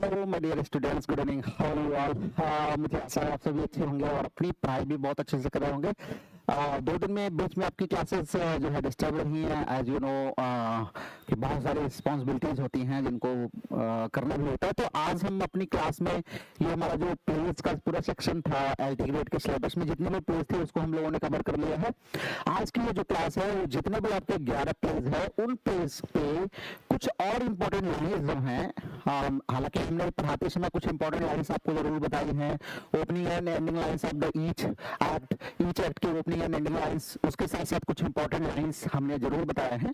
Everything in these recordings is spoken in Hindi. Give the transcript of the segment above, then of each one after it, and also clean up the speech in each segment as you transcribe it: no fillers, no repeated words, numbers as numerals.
Hello my dear students, good evening, how are you all. मुझे आशा है आप सभी अच्छे होंगे और अपनी पढ़ाई भी बहुत अच्छे से कर रहे होंगे। 2 दिन में बीच में आपकी क्लासेस जो है डिस्टर्ब रही हैं, एज यू नो कि बहुत सारी रिस्पॉन्सिबिलिटीज होती हैं जिनको करना भी होता है। तो आज हम अपनी क्लास में ये हमारा जो पेज का पूरा सेक्शन था एलटी ग्रेड के सिलेबस में जितने भी पेज थे उसको हम लोगों ने कवर कर लिया है। आज की ये जो क्लास है वो जितने भी आपके 11 पेज है उन पेज पे कुछ और इम्पोर्टेंट लाइन्स जो हैं, हालांकि हमने पढ़ाते समय कुछ इंपॉर्टेंट लाइन्स आपको जरूर बताई हैं। Opening and ending lines of the each act की ओपनिंग एंड एंडिंग लाइन्स, उसके साथ साथ कुछ इंपॉर्टेंट लाइन्स हमने जरूर बताए हैं,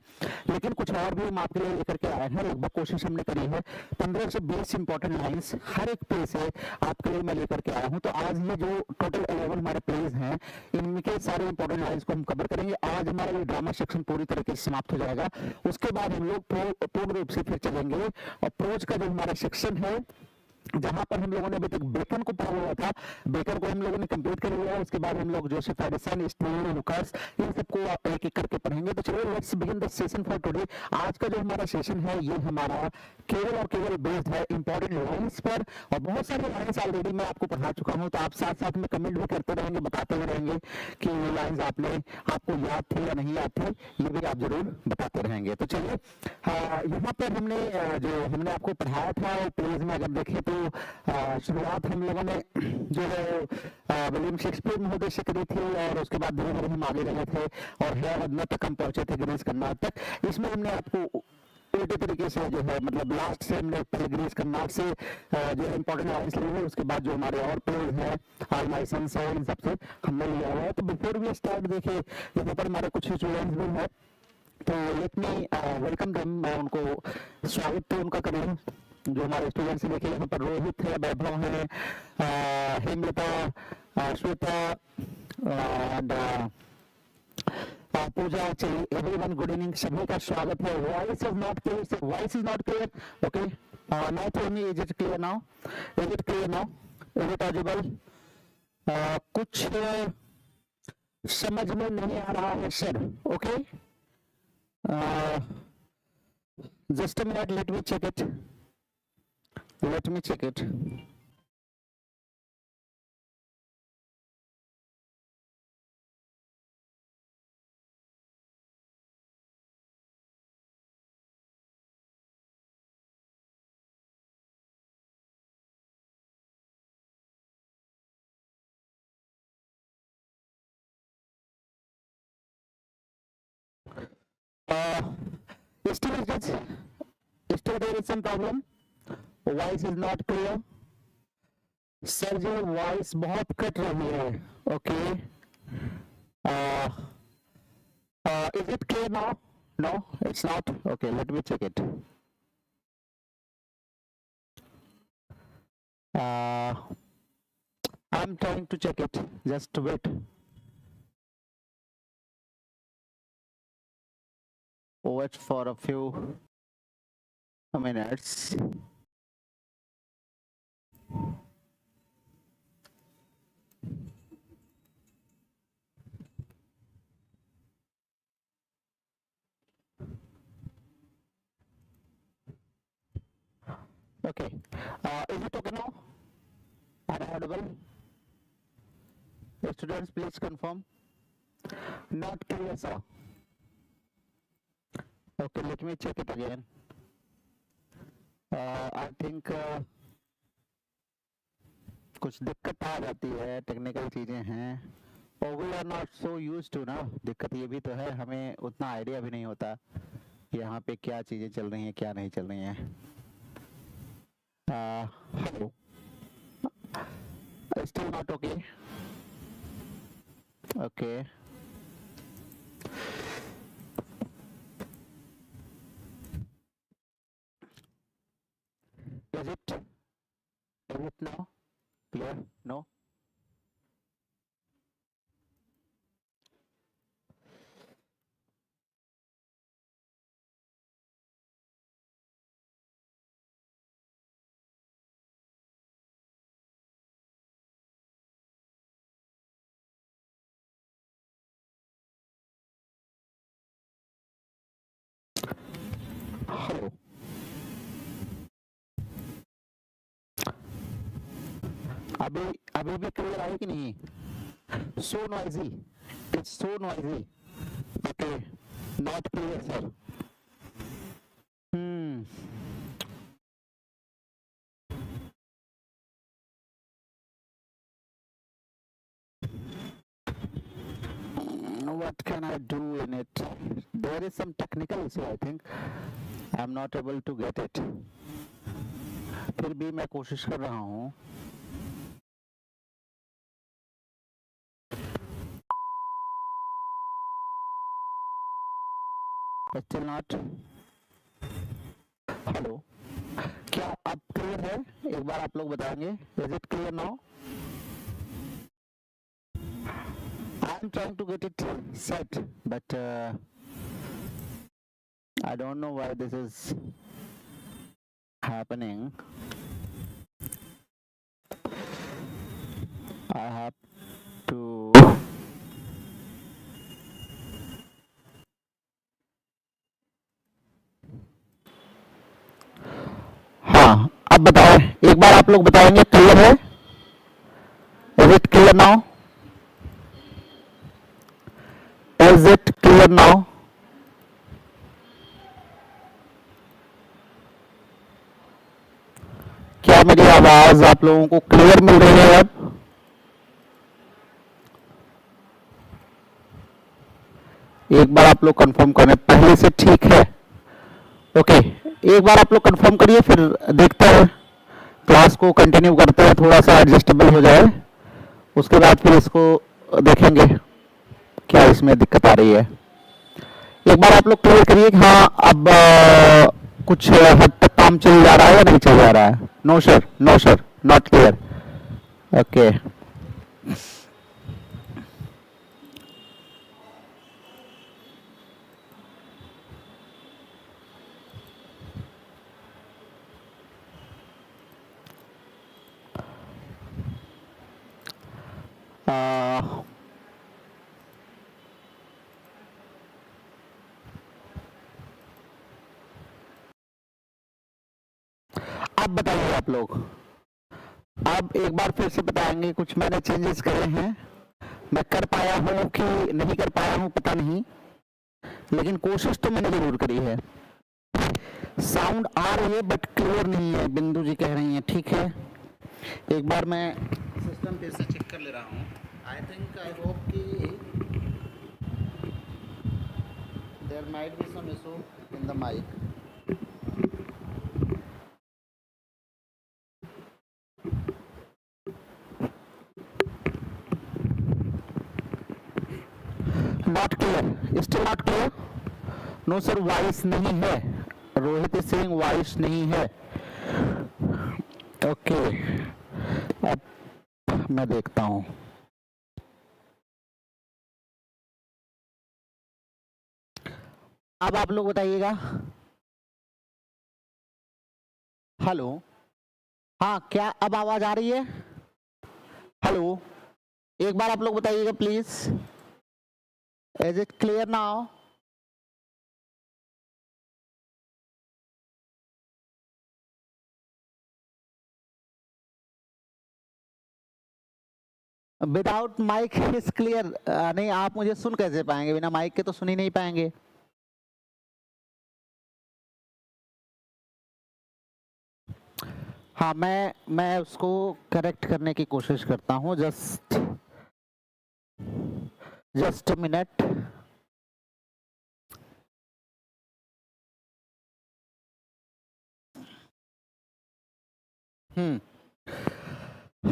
लेकिन कुछ और भी हम आपके लिए लेकर के आए हैं। लगभग कोशिश हमने करी है 15 से 20 इंपॉर्टेंट लाइन्स हर एक पेज से आपके लिए मैं लेकर के आया हूँ। तो आज ये जो टोटल 11 हमारे पेज हैं इनके सारे इंपॉर्टेंट लाइन्स को हम कवर करेंगे। आज हमारा ये ड्रामा सेक्शन पूरी तरीके से समाप्त हो जाएगा। उसके बाद हम लोग पूर्ण रूप से फिर चलेंगे और प्रोज का जो हमारा सेक्शन है जहां पर हम लोगों ने अभी तक बेकन को पढ़ा हुआ था, बेकन को हम लोगों ने कंप्लीट कर लिया है। उसके बाद हम लोग जोसेफ एडिसन, स्टीवन, लुकास, इन सबको एक एक करके पढ़ेंगे। तो चलिए let's begin the session for today. आज का जो हमारा सेशन है ये हमारा केवल और केवल बेस्ड है इंपॉर्टेंट लाइंस पर, और बहुत सारे लाइंस ऑलरेडी मैं आपको पढ़ा चुका हूं, तो आप साथ साथ में कमेंट भी करते रहेंगे, बताते हुए रहेंगे कि ये लाइंस आपको याद थे या नहीं याद थे, ये भी आप जरूर बताते रहेंगे। तो चलिए यहाँ पर हमने जो हमने आपको पढ़ाया था पेज में अगर देखें तो शुरुआत हम लोगों ने जो है विलियम शेक्सपियर महोदय से करी थी, और उसके बाद धीरे धीरे हम आगे गए थे और है अदना तक हम पहुंचे थे, गिरीश कर्नाड तक। इसमें हमने आपको उल्टे तरीके से जो है मतलब लास्ट से हमने पहले गिरीश कर्नाड से जो है इंपॉर्टेंट लाइन्स ली है, उसके बाद जो हमारे और पेज है ऑल माय सन्स है इन सबसे हमने लिया हुआ है। तो बिफोर वी स्टार्ट देखिए यहाँ पर हमारे कुछ स्टूडेंट्स भी हैं, तो लेट मी वेलकम देम। मैं उनको स्वागत तो उनका करूँ। जो हमारे स्टूडेंट्स देखिए यहाँ पर रोहित है, वैभव है, हेमलता, श्वेता एंड पूजा, चलिए एवरीवन गुड इवनिंग, सभी का स्वागत है। Voice is not clear, voice is not clear, okay, now tell me is it clear now, is it clear now, is it audible? कुछ समझ में नहीं आ रहा है sir, okay, just a minute, let me check it. Let me check it. Still there is some problem. Voice is not clear. Sir ji voice बहुत कट रही है, okay, is it clear now? No, it's not. Okay, let me check it. I'm trying to check it. Just wait. Wait for a few minutes. Okay, is it okay now? Are you audible? Students, please confirm. Not clear, sir. Okay, let me check it again. I think कुछ दिक्कत आ जाती है, टेक्निकल चीजें हैं, और we are not so used to ना। दिक्कत ये भी तो है, हमें उतना आइडिया भी नहीं होता कि यहाँ पे क्या चीजें चल रही हैं क्या नहीं चल रही हैं। Hello, still not okay, okay, is it now clear? No? Hello. अभी अभी भी क्लियर है कि नहीं? So noisy, it's so noisy. Okay, not clear sir. What can I do in it? There is some technical issue, I think. I'm not able to get it. फिर भी मैं कोशिश कर रहा हूँ। Still not. हेलो, क्या अब क्लियर है? एक बार आप लोग बताएंगे। Is it clear now? I'm trying to get it set, but I don't know why this is happening. I have to हाँ, अब बताएं, एक बार आप लोग बताएंगे क्लियर है? Is it clear now? Is it clear now? क्या मेरी आवाज आप लोगों को क्लियर मिल रही है अब? एक बार आप लोग कंफर्म करें, पहले से ठीक है? ओके, एक बार आप लोग कंफर्म करिए, फिर देखते हैं, क्लास को कंटिन्यू करते हैं, थोड़ा सा एडजस्टेबल हो जाए, उसके बाद फिर इसको देखेंगे क्या इसमें दिक्कत आ रही है। एक बार आप लोग क्लियर करिए कि हाँ अब कुछ हद तक काम चल जा रहा है या नहीं चल जा रहा है। No sir, no sir, not clear. Okay, अब बताइए आप लोग, अब एक बार फिर से बताएंगे, कुछ मैंने चेंजेस करे हैं, मैं कर पाया हूं कि नहीं कर पाया हूं पता नहीं, लेकिन कोशिश तो मैंने जरूर करी है। साउंड आ रही है बट क्लियर नहीं है, बिंदु जी कह रही हैं। ठीक है, एक बार मैं सिस्टम फिर से चेक कर ले रहा हूँ। आई थिंक, आई होप कि there might be some issue in the mike. Not clear, still not clear? No sir, voice नहीं है, रोहित इज सेइंग वॉइस नहीं है। ओके, अब मैं देखता हूं। अब आप लोग बताइएगा। हेलो, हाँ, क्या अब आवाज आ रही है? हेलो, एक बार आप लोग बताइएगा please. Is it clear now? Without mike is clear? नहीं, आप मुझे सुन कैसे पाएंगे? बिना माइक के तो सुन ही नहीं पाएंगे। हाँ, मैं उसको करेक्ट करने की कोशिश करता हूँ। Just minute.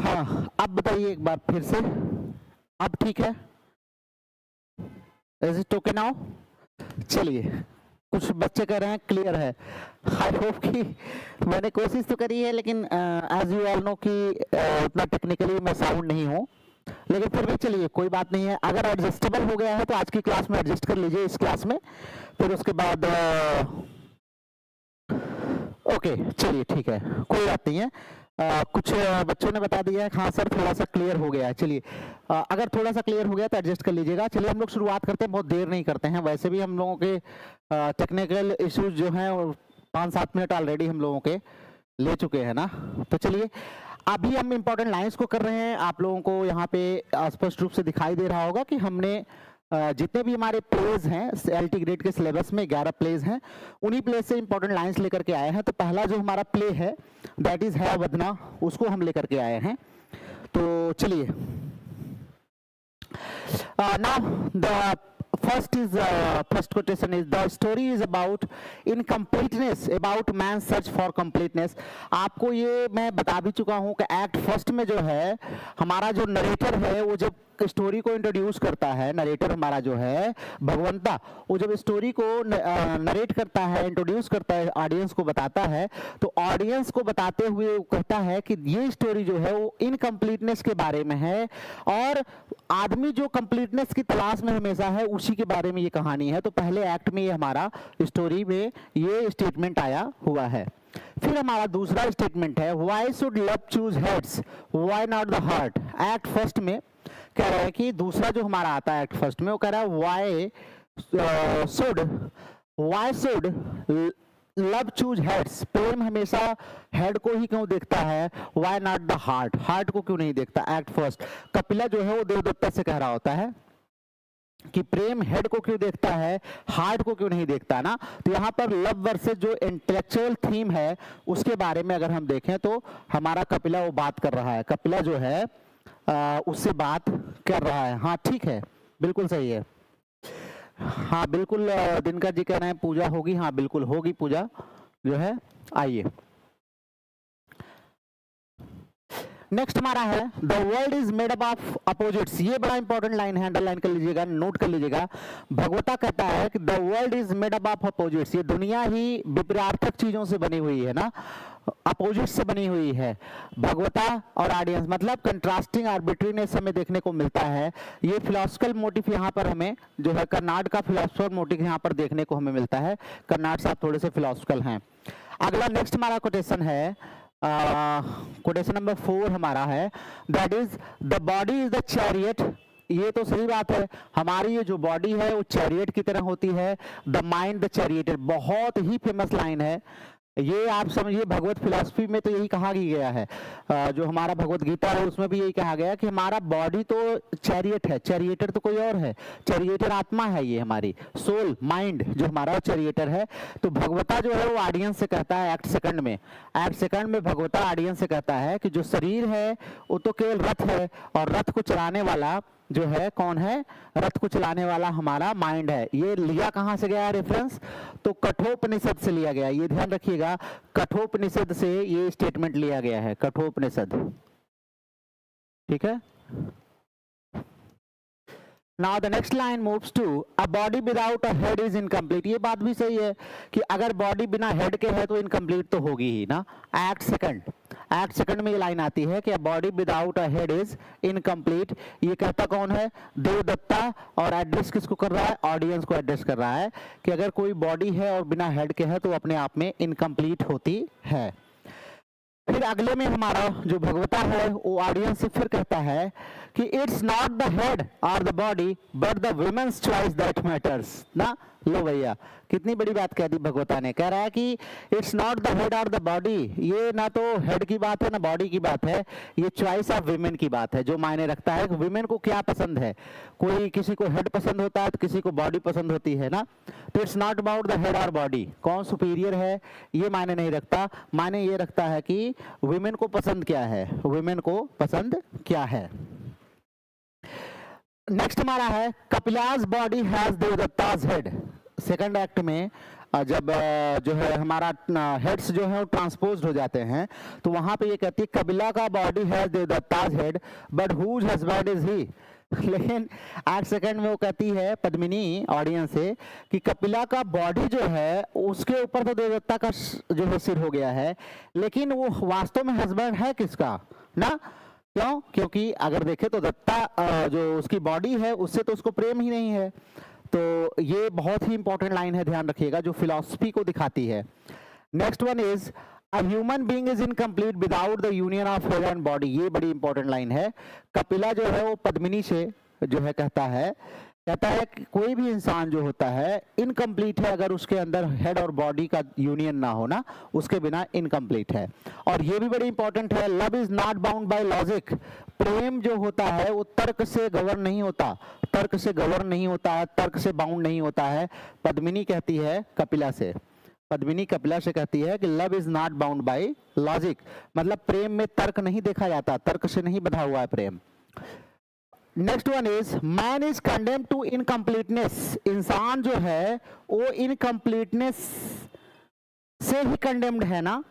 हाँ, अब बताइए एक बार फिर से, अब ठीक है? Is it okay now? चलिए, कुछ बच्चे कह रहे हैं क्लियर है। आई होप कि मैंने कोशिश तो करी है, लेकिन एज यू ऑल नो कि उतना टेक्निकली मैं साउंड नहीं हूँ, लेकिन फिर भी चलिए, कोई बात नहीं है। अगर एडजस्टेबल हो गया है तो आज की क्लास में एडजस्ट कर लीजिए, इस क्लास में, फिर उसके बाद ओके, चलिए ठीक है, कोई बात नहीं है। कुछ बच्चों ने बता दिया है हाँ सर थोड़ा सा क्लियर हो गया है। चलिए, अगर थोड़ा सा क्लियर हो गया तो एडजस्ट कर लीजिएगा। चलिए हम लोग शुरुआत करते हैं, बहुत देर नहीं करते हैं। वैसे भी हम लोगों के टेक्निकल इश्यूज जो हैं 5-7 मिनट ऑलरेडी हम लोगों के ले चुके हैं ना। तो चलिए, अभी हम इंपॉर्टेंट लाइंस को कर रहे हैं। आप लोगों को यहाँ पे स्पष्ट रूप से दिखाई दे रहा होगा कि हमने जितने भी हमारे प्लेज हैं एलटी ग्रेड के सिलेबस में 11 प्लेज हैं, उन्हीं प्लेज से इंपॉर्टेंट लाइंस लेकर के आए हैं। तो पहला जो हमारा प्ले है दैट इज है वदना, उसको हम लेकर के आए हैं। तो चलिए, now the first quotation is the story is about incompleteness, about man's search for completeness। आपको ये मैं बता भी चुका हूँ कि एक्ट फर्स्ट में जो है हमारा जो नरेटर है वो जब स्टोरी को इंट्रोड्यूस करता है, नरेटर हमारा जो है भगवंता, वो जब स्टोरी को नरेट करता है, इंट्रोड्यूस करता है, ऑडियंस को बताता है, तो ऑडियंस को बताते हुए वो कहता है कि ये स्टोरी जो है वो इनकम्प्लीटनेस के बारे में है और आदमी जो कंप्लीटनेस की तलाश में हमेशा है उसी के बारे में ये कहानी है। तो पहले एक्ट में ये हमारा स्टोरी में ये स्टेटमेंट आया हुआ है। फिर हमारा दूसरा स्टेटमेंट है why should love choose heads why not the heart. Act first में कह रहा है कि दूसरा जो हमारा आता है एक्ट फर्स्ट में वो कह रहा है why should love choose heads, प्रेम हमेशा हेड को ही क्यों देखता है, why not the heart, heart को क्यों नहीं देखता। एक्ट फर्स्ट कपिला जो है वो देवदत्ता से कह रहा होता है कि प्रेम हेड को क्यों देखता है, हार्ट को क्यों नहीं देखता ना। तो यहाँ पर लव वर्सेस जो इंटेलेक्चुअल थीम है उसके बारे में अगर हम देखें तो हमारा कपिला वो बात कर रहा है, कपिला जो है उससे बात कर रहा है। हाँ ठीक है, बिल्कुल सही है। हाँ बिल्कुल, दिनकर जी कह रहे हैं पूजा होगी, हाँ बिल्कुल होगी पूजा जो है। आइए नेक्स्ट हमारा है the world is made up of opposites. ये बड़ा इंपॉर्टेंट लाइन है, अंडरलाइन कर लीजिएगा, नोट कर लीजिएगा। भगवता कहता है कि the world is made up of opposites, ये दुनिया ही विपरीतार्थक चीजों से बनी हुई है ना, अपोजिट से बनी हुई है। भगवता और ऑडियंस मतलब कंट्रास्टिंग आर्बिट्रीनेस हमें देखने को मिलता है। ये फिलोसफिकल मोटिव यहाँ पर हमें जो है कर्नाड का फिलोसफर मोटिव यहाँ पर देखने को हमें मिलता है। कर्नाड साहब थोड़े से फिलोसफिकल हैं। अगला नेक्स्ट हमारा कोटेशन है, कोटेशन नंबर 4 हमारा है that is the body is the chariot. ये तो सही बात है, हमारी ये जो बॉडी है वो चैरियट की तरह होती है, द माइंड द चैरियटर, बहुत ही फेमस लाइन है ये। आप समझिए भगवत फिलॉसफी में तो यही कहा गया है, जो हमारा भगवत गीता है उसमें भी यही कहा गया है कि हमारा बॉडी तो चैरियट है, चैरियटर तो कोई और है, चैरियटर आत्मा है, ये हमारी सोल माइंड जो हमारा चैरियटर है। तो भगवता जो है वो ऑडियंस से कहता है एक्ट सेकंड में भगवता ऑडियंस से कहता है कि जो शरीर है वो तो केवल रथ है और रथ को चलाने वाला जो है कौन है, रथ को चलाने वाला हमारा माइंड है। ये लिया कहां से गया रेफरेंस, तो कठोपनिषद से लिया गया, ये ध्यान रखिएगा, कठोपनिषद से ये स्टेटमेंट लिया गया है, कठोपनिषद, ठीक है। Now the next line moves to a body without a head is incomplete। ये बात भी सही है कि अगर बॉडी बिना हेड के है तो इनकम्प्लीट तो होगी ही ना। एक्ट सेकंड में ये लाइन आती है कि a body without a head is incomplete। ये कहता कौन है, देवदत्ता, और एड्रेस किसको कर रहा है, ऑडियंस को एड्रेस कर रहा है कि अगर कोई बॉडी है और बिना हेड के है तो अपने आप में इनकम्प्लीट होती है। फिर अगले में हमारा जो भगवता है वो ऑडियंस से फिर कहता है कि इट्स नॉट द हेड और the body but the women's choice that matters ना। लो भैया, कितनी बड़ी बात कह दी भगवता ने, कह रहा है कि इट्स नॉट द हेड और द बॉडी, ये ना तो हेड की बात है ना बॉडी की बात है, ये चॉइस ऑफ विमेन की बात है, जो मायने रखता है कि विमेन को क्या पसंद है। कोई किसी को हेड पसंद होता है तो किसी को बॉडी पसंद होती है ना। तो it's not about the head और बॉडी, कौन सुपीरियर है ये मायने नहीं रखता, मायने ये रखता है कि विमेन को पसंद क्या है, विमेन को पसंद क्या है। नेक्स्ट हमारा है Kapila's body has Devadatta's head. Second act में जब जो है हमारा हेड्स जो है वो ट्रांसपोज हो जाते हैं तो वहां पे ये कहती है कपिला का body has Devadatta's head but whose husband is he. लेकिन एक्ट सेकंड में वो कहती है पद्मिनी ऑडियंस से कि कपिला का बॉडी जो है उसके ऊपर तो देवदत्ता का जो है सिर हो गया है, लेकिन वो वास्तव में हस्बैंड है किसका ना। क्यों, क्योंकि अगर देखें तो दत्ता जो उसकी बॉडी है उससे तो उसको प्रेम ही नहीं है। तो ये बहुत ही इंपॉर्टेंट लाइन है, ध्यान रखिएगा, जो फिलॉसफी को दिखाती है। Next one is a human being is incomplete without the union of head and body. ये बड़ी इंपॉर्टेंट लाइन है, कपिला जो है वो पद्मिनी से जो है कहता है कहता है कि कोई भी इंसान जो होता है इनकम्प्लीट है अगर उसके अंदर हेड और बॉडी का यूनियन ना होना, उसके बिना इनकम्प्लीट है। और ये भी बड़ी इंपॉर्टेंट है, love is not bound by logic. प्रेम जो होता है वो तर्क से गवर्न नहीं होता, तर्क से गवर्न नहीं होता है, तर्क से बाउंड नहीं होता है। पद्मिनी कहती है कपिला से, पद्मिनी कपिला से कहती है कि love is not bound by logic, मतलब प्रेम में तर्क नहीं देखा जाता, तर्क से नहीं बंधा हुआ है प्रेम। Next one is man is condemn to incompleteness. इंसान जो है वो इनकम्प्लीटनेस से ही कंडेम्ड है ना।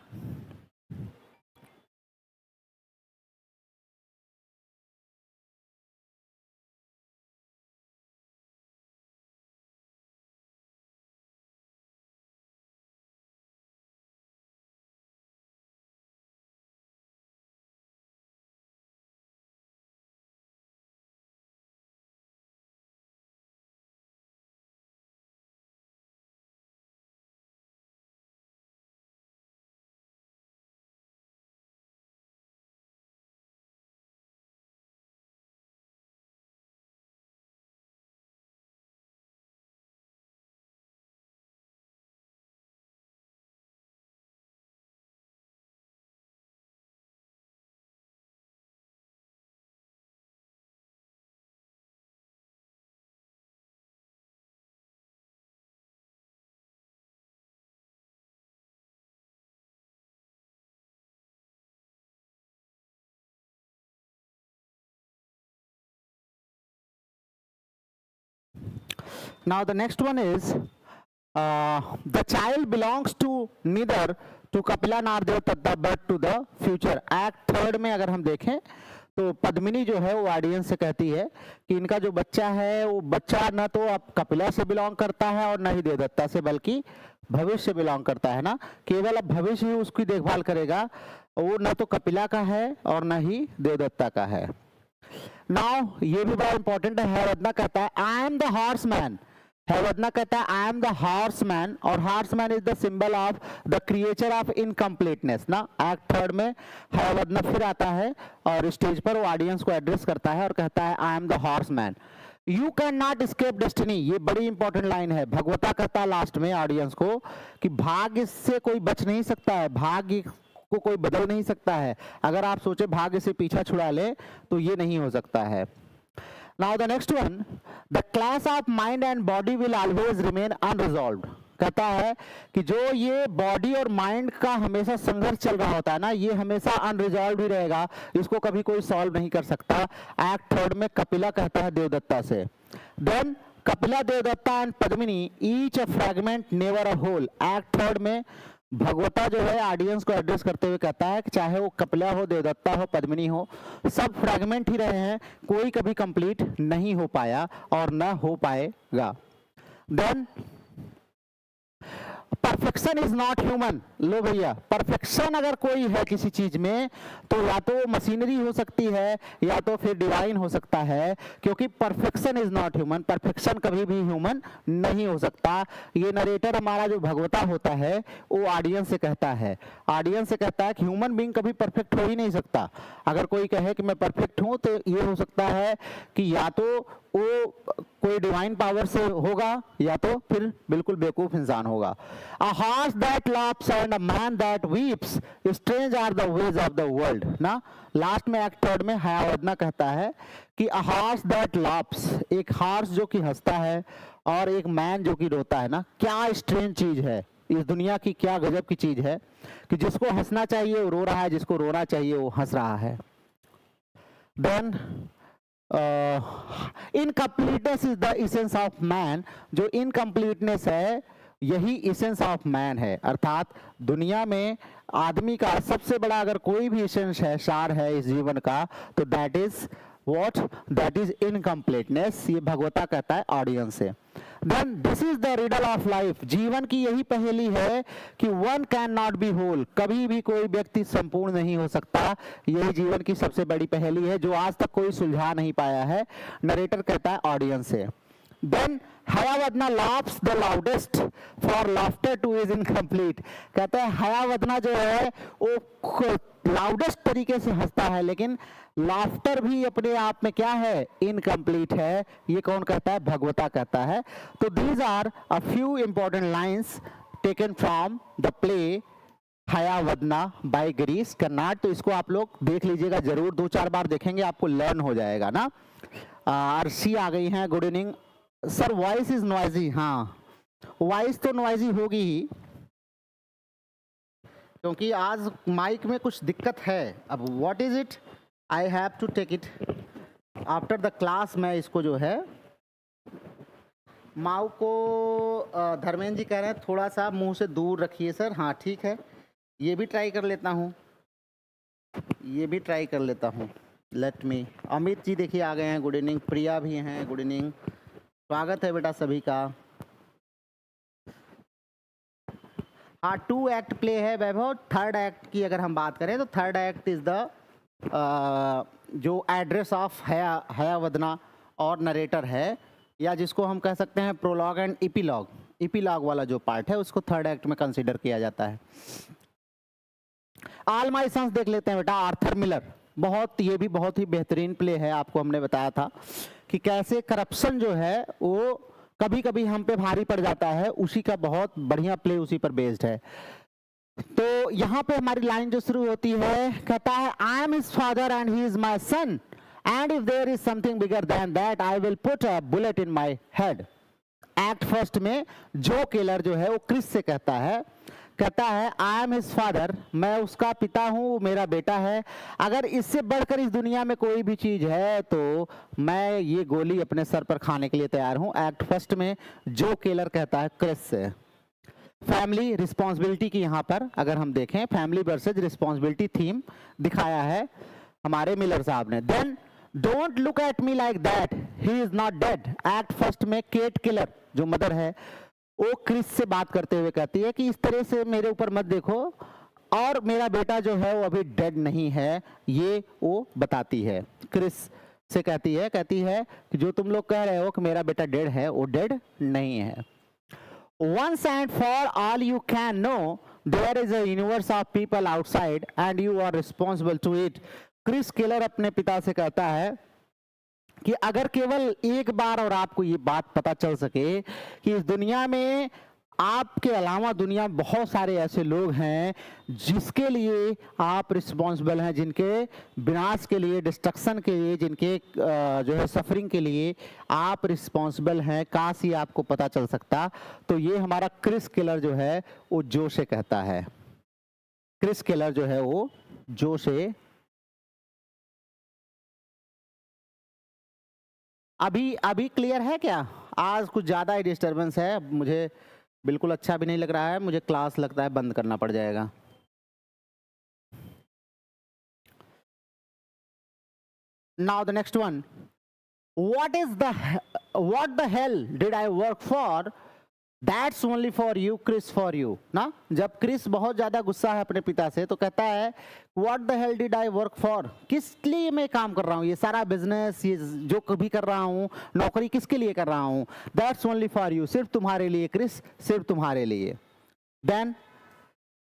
Now the next one is the child belongs to neither to Kapila nor Devadatta but to the future. Act 3 में अगर हम देखें तो पद्मिनी जो है वो ऑडियंस से कहती है कि इनका जो बच्चा है वो बच्चा न तो अब कपिला से बिलोंग करता है और न ही देवदत्ता से, बल्कि भविष्य से बिलोंग करता है ना। केवल अब भविष्य ही उसकी देखभाल करेगा, वो न तो कपिला का है और न ही देवदत्ता का है। नाउ ये भी बड़ा इंपॉर्टेंट है, हैवदना कहता है आई एम द हॉर्समैन। हैवदना कहता है आई एम द हॉर्समैन, और horseman is the symbol of the creature of incompleteness ना। एक्ट 3 में हैवदना फिर आता है और स्टेज पर वो ऑडियंस को एड्रेस करता है और कहता है I am the horseman, you can not escape destiny. ये बड़ी इंपॉर्टेंट लाइन है। भगवता कहता है लास्ट में ऑडियंस को कि भाग्य से कोई बच नहीं सकता है, भाग्य को कोई बदल नहीं सकता है। अगर आप सोचे भाग्य से पीछा छुड़ा ले तो ये नहीं हो सकता है। Now the next one, the clash of mind and body will always remain unresolved। कहता है कि जो ये बॉडी और माइंड का हमेशा संघर्ष चल रहा होता है ना, ये हमेशा अनरिजॉल्व ही रहेगा, इसको कभी कोई सॉल्व नहीं कर सकता। एक्ट 3 में कपिला कहता है देवदत्ता से। Then Kapila, Devadatta and Padmini each a fragment never a whole. Act 3 में भगवता जो है ऑडियंस को एड्रेस करते हुए कहता है कि चाहे वो कपिला हो, देवदत्ता हो, पद्मिनी हो, सब फ्रैगमेंट ही रहे हैं, कोई कभी कंप्लीट नहीं हो पाया और ना हो पाएगा। Then perfection is not human. लो भैया, परफेक्शन अगर कोई है किसी चीज में तो या तो मशीनरी हो सकती है या तो फिर डिवाइन हो सकता है, क्योंकि perfection is not human, perfection कभी भी ह्यूमन नहीं हो सकता। ये नरेटर हमारा जो भगवता होता है वो ऑडियंस से कहता है, ऑडियंस से कहता है कि ह्यूमन बीइंग कभी परफेक्ट हो ही नहीं सकता। अगर कोई कहे कि मैं परफेक्ट हूं तो ये हो सकता है कि या तो वो कोई डिवाइन पावर से होगा या तो फिर बिल्कुल बेवकूफ इंसान होगा। A horse that laughs and a man that weeps, strange are the ways of the world ना। लास्ट में एक्ट 3 में हैवदना कहता है कि a horse that laughs, एक हॉर्स जो कि हंसता है और एक मैन जो कि रोता है ना, क्या स्ट्रेंज चीज है इस दुनिया की, क्या गजब की चीज है कि जिसको हंसना चाहिए वो रो रहा है, जिसको रोना चाहिए वो हंस रहा है। Then incompleteness is the essence of man. जो इनकम्प्लीटनेस है यही इसेंस ऑफ मैन है, अर्थात दुनिया में आदमी का सबसे बड़ा अगर कोई भी इसेंस है, सार है इस जीवन का, तो that is what, that is incompleteness. ये भगवता कहता है ऑडियंस से। Then this is the riddle of life. जीवन की यही पहेली है कि one can not be whole, कभी भी कोई व्यक्ति संपूर्ण नहीं हो सकता। यही जीवन की सबसे बड़ी पहेली है जो आज तक कोई सुलझा नहीं पाया है, नरेटर कहता है ऑडियंस से। देन Hayavadana laughs the loudest, for laughter too is incomplete. कहते हैं हयावदना जो है वो लाउडेस्ट तरीके से हंसता है, लेकिन लाफ्टर भी अपने आप में क्या है, इनकम्प्लीट है। ये कौन कहता है, भगवता कहता है। तो these are a few important lines taken from the play Hayavadana by Girish Karnad. तो इसको आप लोग देख लीजिएगा जरूर, 2-4 बार देखेंगे आपको लर्न हो जाएगा ना। आरसी आ गई हैं, good evening sir. Voice is noisy, हाँ वॉइस तो नॉइजी होगी ही, क्योंकि आज माइक में कुछ दिक्कत है। अब what is it, I have to take it after the class. मैं इसको जो है माउ को धर्मेंद्र जी कह रहे हैं थोड़ा सा मुंह से दूर रखिए सर। हाँ ठीक है, ये भी ट्राई कर लेता हूँ, ये भी ट्राई कर लेता हूँ। Let me. अमित जी देखिए आ गए हैं, गुड इवनिंग। प्रिया भी हैं, गुड इवनिंग, स्वागत है बेटा सभी का। हाँ 2 एक्ट प्ले है वैभव। थर्ड एक्ट की अगर हम बात करें तो थर्ड एक्ट इज द जो एड्रेस ऑफ हयावदना और नरेटर है, या जिसको हम कह सकते हैं प्रोलॉग एंड इपीलॉग। इपीलॉग वाला जो पार्ट है उसको थर्ड एक्ट में कंसीडर किया जाता है। ऑल माय सन्स देख लेते हैं बेटा, आर्थर मिलर। बहुत, ये भी बहुत ही बेहतरीन प्ले है। आपको हमने बताया था कि कैसे करप्शन जो है वो कभी कभी हम पे भारी पड़ जाता है, उसी का बहुत बढ़िया प्ले उसी पर बेस्ड है। तो यहाँ पे हमारी लाइन जो शुरू होती है, कहता है I am his father and he is my son and if there is something bigger than that I will put a bullet in my head. Act first में जो किलर जो है वो क्रिस से कहता है आई एम हिज फादर, मैं उसका पिता हूँ, मेरा बेटा है। अगर इससे बढ़कर इस दुनिया में कोई भी चीज है तो मैं ये गोली अपने सर पर खाने के लिए तैयार हूँ। एक्ट फर्स्ट में जो किलर कहता है क्रिस से। फैमिली रिस्पॉन्सिबिलिटी की यहाँ पर अगर हम देखें, फैमिली वर्सेज रिस्पॉन्सिबिलिटी थीम दिखाया है हमारे मिलर साहब ने। Then don't look at me like that, he is not dead. Act first में केट किलर जो मदर है वो क्रिस से बात करते हुए कहती है कि इस तरह से मेरे ऊपर मत देखो, और मेरा बेटा जो है वो अभी डेड नहीं है, ये वो बताती है। क्रिस से कहती है कि जो तुम लोग कह रहे हो कि मेरा बेटा डेड है, वो डेड नहीं है। Once and for all you can know, there is a universe of people outside and you are responsible to it. Chris Keller अपने पिता से कहता है कि अगर केवल एक बार और आपको ये बात पता चल सके कि इस दुनिया में आपके अलावा दुनिया में बहुत सारे ऐसे लोग हैं जिसके लिए आप रिस्पॉन्सिबल हैं, जिनके विनाश के लिए, डिस्ट्रक्शन के लिए, जिनके जो है सफरिंग के लिए आप रिस्पॉन्सिबल हैं, काश ये आपको पता चल सकता। तो ये हमारा क्रिस केलर जो है वो जो से कहता है। क्रिस केलर जो है वो जो से। अभी क्लियर है क्या? आज कुछ ज्यादा ही डिस्टर्बेंस है, मुझे बिल्कुल अच्छा भी नहीं लग रहा है, मुझे क्लास लगता है बंद करना पड़ जाएगा। Now the next one, what the hell did I work for? That's only for you, Chris, for you। ना जब क्रिस बहुत ज्यादा गुस्सा है अपने पिता से तो कहता है what the hell did I work for? किस लिए मैं काम कर रहा हूँ, ये सारा बिजनेस, ये जो कभी कर रहा हूँ, नौकरी किसके लिए कर रहा हूँ? That's only for you, सिर्फ तुम्हारे लिए क्रिस, सिर्फ तुम्हारे लिए। Then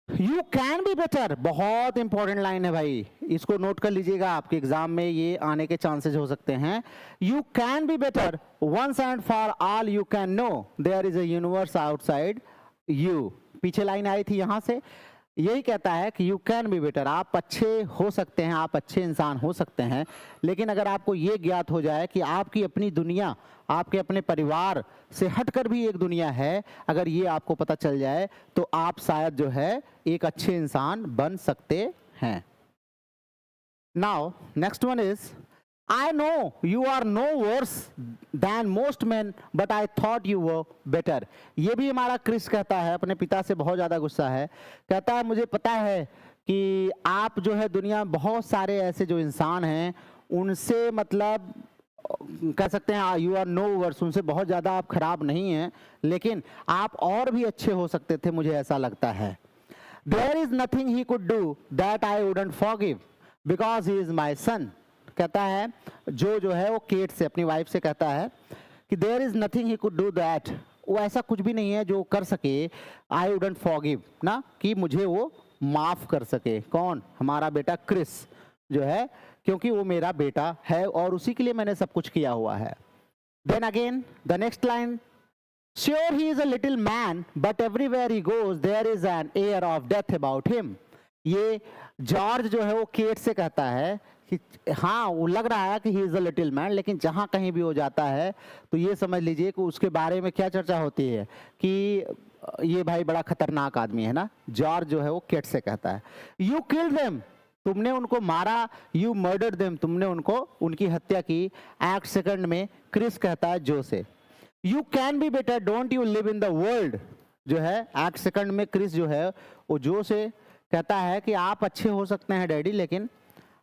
you can be better, बहुत इंपॉर्टेंट लाइन है भाई, इसको नोट कर लीजिएगा, आपके एग्जाम में ये आने के चांसेस हो सकते हैं। You can be better, once and for all you can know, there is a universe outside you। पीछे लाइन आई थी यहाँ से, यही कहता है कि यू कैन बी बेटर, आप अच्छे हो सकते हैं, आप अच्छे इंसान हो सकते हैं, लेकिन अगर आपको ये ज्ञात हो जाए कि आपकी अपनी दुनिया, आपके अपने परिवार से हटकर भी एक दुनिया है, अगर ये आपको पता चल जाए तो आप शायद जो है एक अच्छे इंसान बन सकते हैं। Now next one is I know you are no worse than most men, but I thought you were better। ये भी हमारा क्रिस कहता है, अपने पिता से बहुत ज़्यादा गुस्सा है, कहता है मुझे पता है कि आप जो है दुनिया में बहुत सारे ऐसे जो इंसान हैं उनसे, मतलब कह सकते हैं यू आर नो वर्स, उनसे बहुत ज़्यादा आप खराब नहीं हैं, लेकिन आप और भी अच्छे हो सकते थे, मुझे ऐसा लगता है। There is nothing he could do that I wouldn't forgive because he is my son। कहता है जो है वो केट से, अपनी वाइफ से कहता है कि there is nothing he could do that, वो ऐसा कुछ भी नहीं है जो कर सके, आई वुडंट फॉरगिव ना, कि मुझे वो माफ कर सके। कौन? हमारा बेटा क्रिस जो है, क्योंकि वो मेरा बेटा है और उसी के लिए मैंने सब कुछ किया हुआ है। Then again the next line, sure he is a little man but everywhere he goes there is an air of death about him. ये जॉर्ज जो है वो केट से कहता है कि हाँ वो लग रहा है कि ही इज अ लिटिल मैन, लेकिन जहाँ कहीं भी वो जाता है तो ये समझ लीजिए कि उसके बारे में क्या चर्चा होती है कि ये भाई बड़ा खतरनाक आदमी है ना। जॉर्ज जो है वो केट से कहता है, यू किल्ड देम, तुमने उनको मारा, यू मर्डर्ड देम, तुमने उनको उनकी हत्या की। एक्ट सेकंड में क्रिस कहता है जो से, you can be better don't you live in the world, जो है एक्ट सेकंड में क्रिस जो है वो जो से कहता है कि आप अच्छे हो सकते हैं डैडी, लेकिन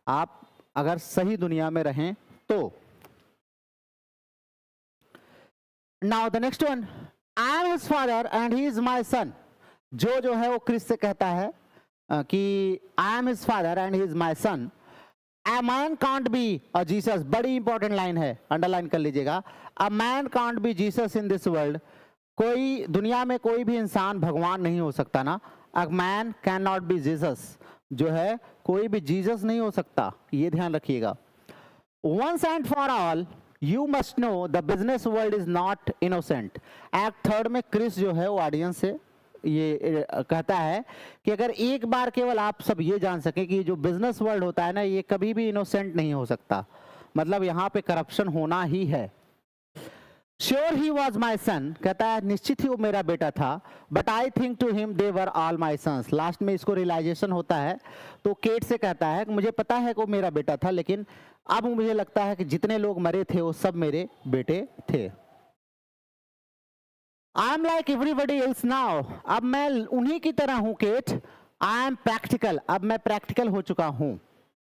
आप अगर सही दुनिया में रहें तो। Now the next one, I am his father and he is my son. जो है वो क्रिस से कहता है कि I am his father and he is my son. A man can't be a Jesus, बड़ी इंपॉर्टेंट लाइन है, अंडरलाइन कर लीजिएगा। A man can't be Jesus in this world, कोई दुनिया में कोई भी इंसान भगवान नहीं हो सकता ना। A man cannot be Jesus, जो है कोई भी जीसस नहीं हो सकता, ये ध्यान रखिएगा। Once and for all, you must know the business world is not innocent। Act third में क्रिस जो है वो ऑडियंस से ये कहता है कि अगर एक बार केवल आप सब ये जान सके कि जो बिजनेस वर्ल्ड होता है ना, ये कभी भी इनोसेंट नहीं हो सकता, मतलब यहाँ पे करप्शन होना ही है। श्योर ही वॉज माई सन, कहता है निश्चित ही वो मेरा बेटा था, but I think to him they were all my sons. लास्ट में इसको रियलाइजेशन होता है तो केट से कहता है कि मुझे पता है कि वो मेरा बेटा था, लेकिन अब मुझे लगता है कि जितने लोग मरे थे वो सब मेरे बेटे थे। I am like everybody else now, अब मैं उन्हीं की तरह हूं केट। आई एम प्रैक्टिकल, अब मैं प्रैक्टिकल हो चुका हूं,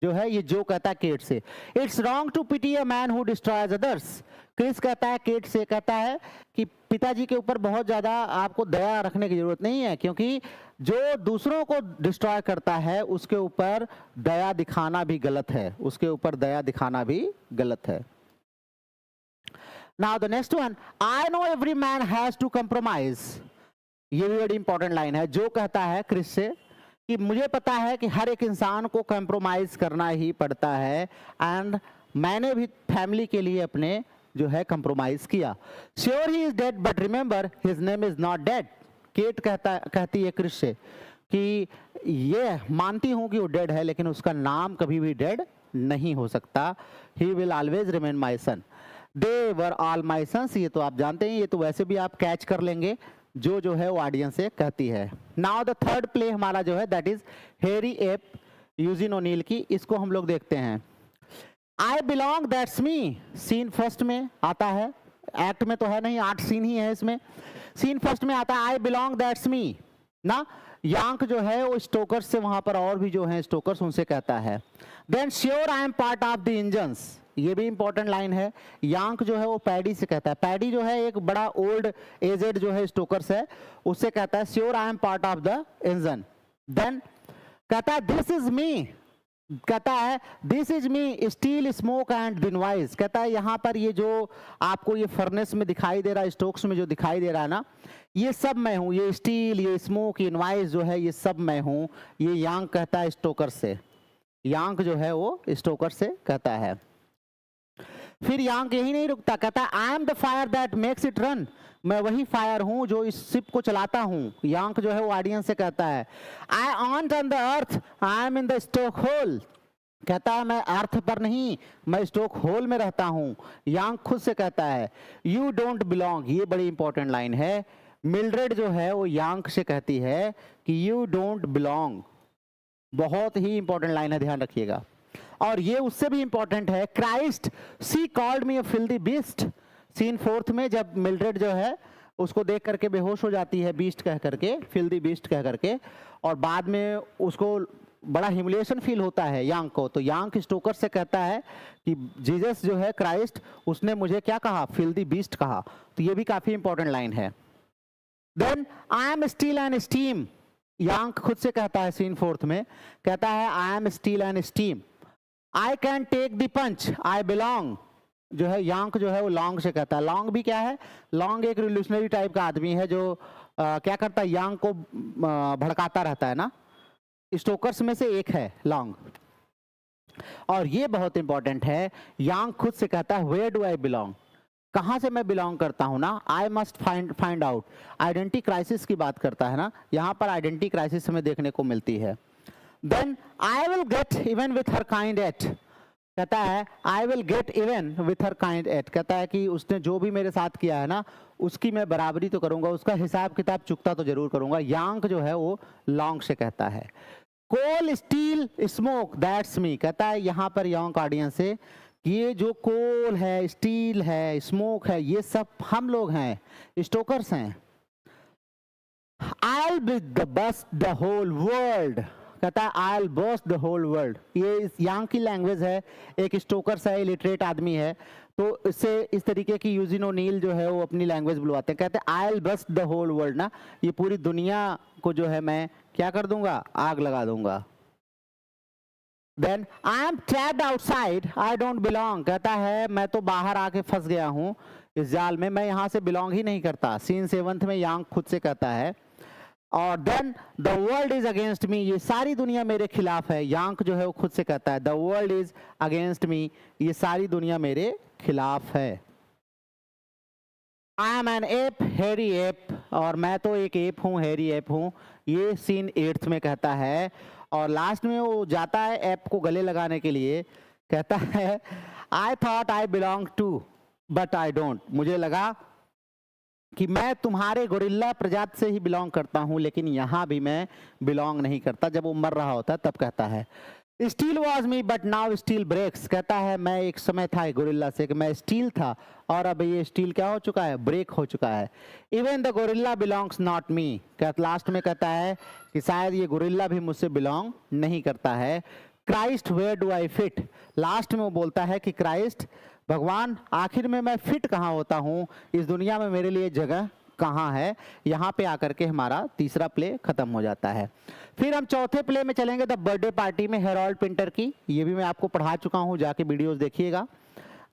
जो है ये जो कहता है केट से। It's wrong to pity a man who destroys others. Chris कहता है केट से, कहता है कि पिताजी के ऊपर बहुत ज्यादा आपको दया रखने की जरूरत नहीं है, क्योंकि जो दूसरों को डिस्ट्रॉय करता है उसके ऊपर दया दिखाना भी गलत है, उसके ऊपर दया दिखाना भी गलत है। Now the next one, I know every man has to compromise। ये भी बड़ी इंपॉर्टेंट लाइन है, जो कहता है क्रिस से कि मुझे पता है कि हर एक इंसान को कंप्रोमाइज करना ही पड़ता है, एंड मैंने भी फैमिली के लिए अपने जो है कंप्रोमाइज किया। Sure he is dead but remember his name is not dead. Kate कहती है क्रिस से कि ये मानती हूं कि वो डेड है, लेकिन उसका नाम कभी भी डेड नहीं हो सकता। He will always remain my son, they were all my sons. ये तो आप जानते हैं, ये तो वैसे भी आप कैच कर लेंगे, जो है वो ऑडियंस से कहती है। नाउ द थर्ड प्ले हमारा जो है that is Hairy Ape Eugene O'Neill की, इसको हम लोग देखते हैं। I belong that's me, scene first में आता है, एक्ट में तो है नहीं, 8 सीन ही है इसमें। सीन फर्स्ट में आता है आई बिलोंग दैट्स मी ना। यांक जो है वो स्टोकर्स से, वहां पर और भी जो है स्टोकर्स, उनसे कहता है। Then sure I am part of the engines, ये भी इंपॉर्टेंट लाइन है। यांक जो है वो पैडी से कहता है, पैडी जो है एक बड़ा ओल्ड एजेड जो है स्टोकर्स है, उससे कहता है sure I am part of the engine. Then कहता है दिस इज मी, कहता है this is me steel smoke and डिनवाइस। कहता है यहाँ पर ये जो आपको ये फर्नेस में दिखाई दे रहा है, स्टोक्स में जो दिखाई दे रहा है ना, ये सब मैं हूँ, ये स्टील, ये स्मोक, इनवाइस जो है ये सब मैं हूँ। ये यांक कहता है स्टोकर से, यांक जो है वो स्टोकर से कहता है। फिर यांक यही नहीं रुकता, कहता है I am the fire that makes it run, मैं वही फायर हूं जो इस शिप को चलाता हूं। यांक जो है वो ऑडियंस से कहता है I ant on the earth, I am in the stoke hole, कहता है मैं अर्थ पर नहीं, मैं स्टोक होल में रहता हूं। यांक खुद से कहता है यू डोंट बिलोंग, ये बड़ी इंपॉर्टेंट लाइन है। मिल्ड्रेड जो है वो यांक से कहती है कि यू डोंट बिलोंग, बहुत ही इंपॉर्टेंट लाइन है, ध्यान रखिएगा। और ये उससे भी इंपॉर्टेंट है, Christ she called me a filthy beast. Scene fourth में जब मिल्ड्रेड जो है उसको देख करके बेहोश हो जाती है, बीस्ट कह करके, फिल्दी बीस्ट कह करके, और बाद में उसको बड़ा ह्यूमिलिएशन फील होता है यांक को, तो यांक स्टोकर से कहता है कि जीसस जो है क्राइस्ट, उसने मुझे क्या कहा, फिल्दी बीस्ट कहा। तो ये भी काफी इंपॉर्टेंट लाइन है। Then I am steel and steam, Yank खुद से कहता है सीन फोर्थ में, कहता है I am steel and steam. I can take the punch, I belong, जो है यांक जो है वो लॉन्ग से कहता है। लॉन्ग भी क्या है, लॉन्ग एक रिवोल्यूशनरी टाइप का आदमी है जो क्या करता है, यांक को भड़काता रहता है ना, स्टोकर्स में से एक है लॉन्ग। और ये बहुत इंपॉर्टेंट है, यांग खुद से कहता है वेयर डू आई बिलोंग, कहां से मैं बिलोंग करता हूं ना, I must find out. Identity crisis की बात करता है ना, यहां पर आइडेंटिटी क्राइसिस हमें देखने को मिलती है। Then I will get even with her kind at, कहता है I will get even with her kind at, कहता है कि उसने जो भी मेरे साथ किया है ना उसकी मैं बराबरी तो करूंगा, उसका हिसाब किताब चुकता तो जरूर करूंगा। यांग जो है वो लॉन्ग से कहता है। कोल स्टील स्मोक दैट्स मी, कहता है यहाँ पर यंग ऑडियंस से ये जो कोल है, स्टील है, स्मोक है, ये सब हम लोग हैं, स्टोकर्स हैं। I'll be the bust the whole world, कहता है I'll boast the whole world। ये इस यांग की लैंग्वेज है, एक स्टोकर्स है, इलिटरेट आदमी है, तो इससे इस तरीके की यूजिन ओनील जो है वो अपनी लैंग्वेज बुलवाते हैं। कहते हैं I'll bust the whole world ना, ये पूरी दुनिया को जो है मैं क्या कर दूंगा, आग लगा दूंगा। Then I am trapped outside, I don't belong, कहता है मैं तो बाहर आके फंस गया हूँ इस जाल में, मैं यहाँ से बिलोंग ही नहीं करता। सीन 7 में यांग खुद से कहता है। और then the world is against me, ये सारी दुनिया मेरे खिलाफ है, यांग जो है वो खुद से कहता है the world is against me, ये सारी दुनिया मेरे खिलाफ है। आई एम एन एप, हेरी एप, और मैं तो एक एप हूँ, हेरी एप हूँ, ये सीन 8 में कहता है। और लास्ट में वो जाता है एप को गले लगाने के लिए, कहता है I thought I belong to but I don't, मुझे लगा कि मैं तुम्हारे गोरिल्ला प्रजाति से ही बिलोंग करता हूं लेकिन यहां भी मैं बिलोंग नहीं करता। जब वो मर रहा होता है तब कहता है steel was me but now steel breaks, कहता है मैं एक समय था गोरिल्ला से कि मैं स्टील था और अब ये स्टील क्या हो चुका है, ब्रेक हो चुका है। Even the gorilla belongs not me, last में कहता है कि शायद ये गोरिल्ला भी मुझसे बिलोंग नहीं करता है। Christ where do I fit, last में वो बोलता है कि क्राइस्ट भगवान आखिर में मैं फिट कहाँ होता हूँ, इस दुनिया में मेरे लिए जगह कहाँ है। यहाँ पे आकर के हमारा तीसरा प्ले खत्म हो जाता है। फिर हम चौथे प्ले में चलेंगे द बर्थडे पार्टी में हेरोल्ड पिंटर की, ये भी मैं आपको पढ़ा चुका हूँ, जाके वीडियोस देखिएगा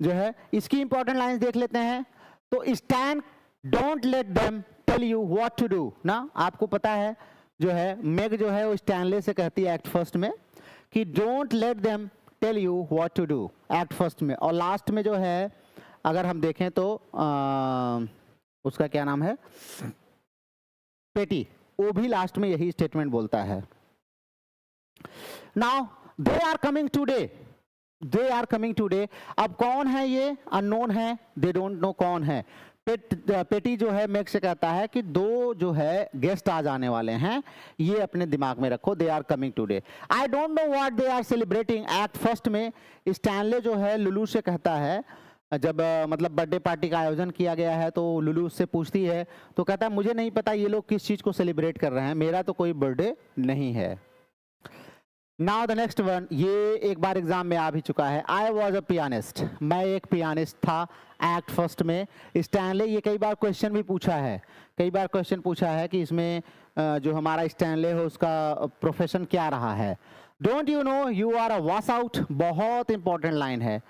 जो है। इसकी इंपॉर्टेंट लाइंस देख लेते हैं। तो stand don't let them tell you what to do ना, आपको पता है जो है मेग जो है वो स्टैनले से कहती है एक्ट फर्स्ट में कि don't let them tell you what to do, act first में। और लास्ट में जो है अगर हम देखें तो उसका क्या नाम है, पेटी, वो भी लास्ट में यही स्टेटमेंट बोलता है। Now they are coming today, they are coming today, अब कौन है ये, अननोन है, दे डोंट नो कौन है। पेटी जो है मेग से कहता है कि दो जो है गेस्ट आ जाने वाले हैं, ये अपने दिमाग में रखो, they are coming today. I don't know what they are celebrating. Act first में स्टैनले जो है लुलू से कहता है, जब मतलब बर्थडे पार्टी का आयोजन किया गया है तो लुलू उससे पूछती है तो कहता है मुझे नहीं पता ये लोग किस चीज को सेलिब्रेट कर रहे हैं, मेरा तो कोई बर्थडे नहीं है। नाउ द नेक्स्ट वन, ये एक बार एग्जाम में आ भी चुका है। आई वॉज अ पियानिस्ट, मैं एक पियानिस्ट था। एक्ट फर्स्ट में स्टैनले, ये कई बार क्वेश्चन भी पूछा है, कई बार क्वेश्चन पूछा है कि इसमें जो हमारा स्टैनले हो उसका प्रोफेशन क्या रहा है। Don't you know you are a wash out, बहुत इंपॉर्टेंट लाइन है।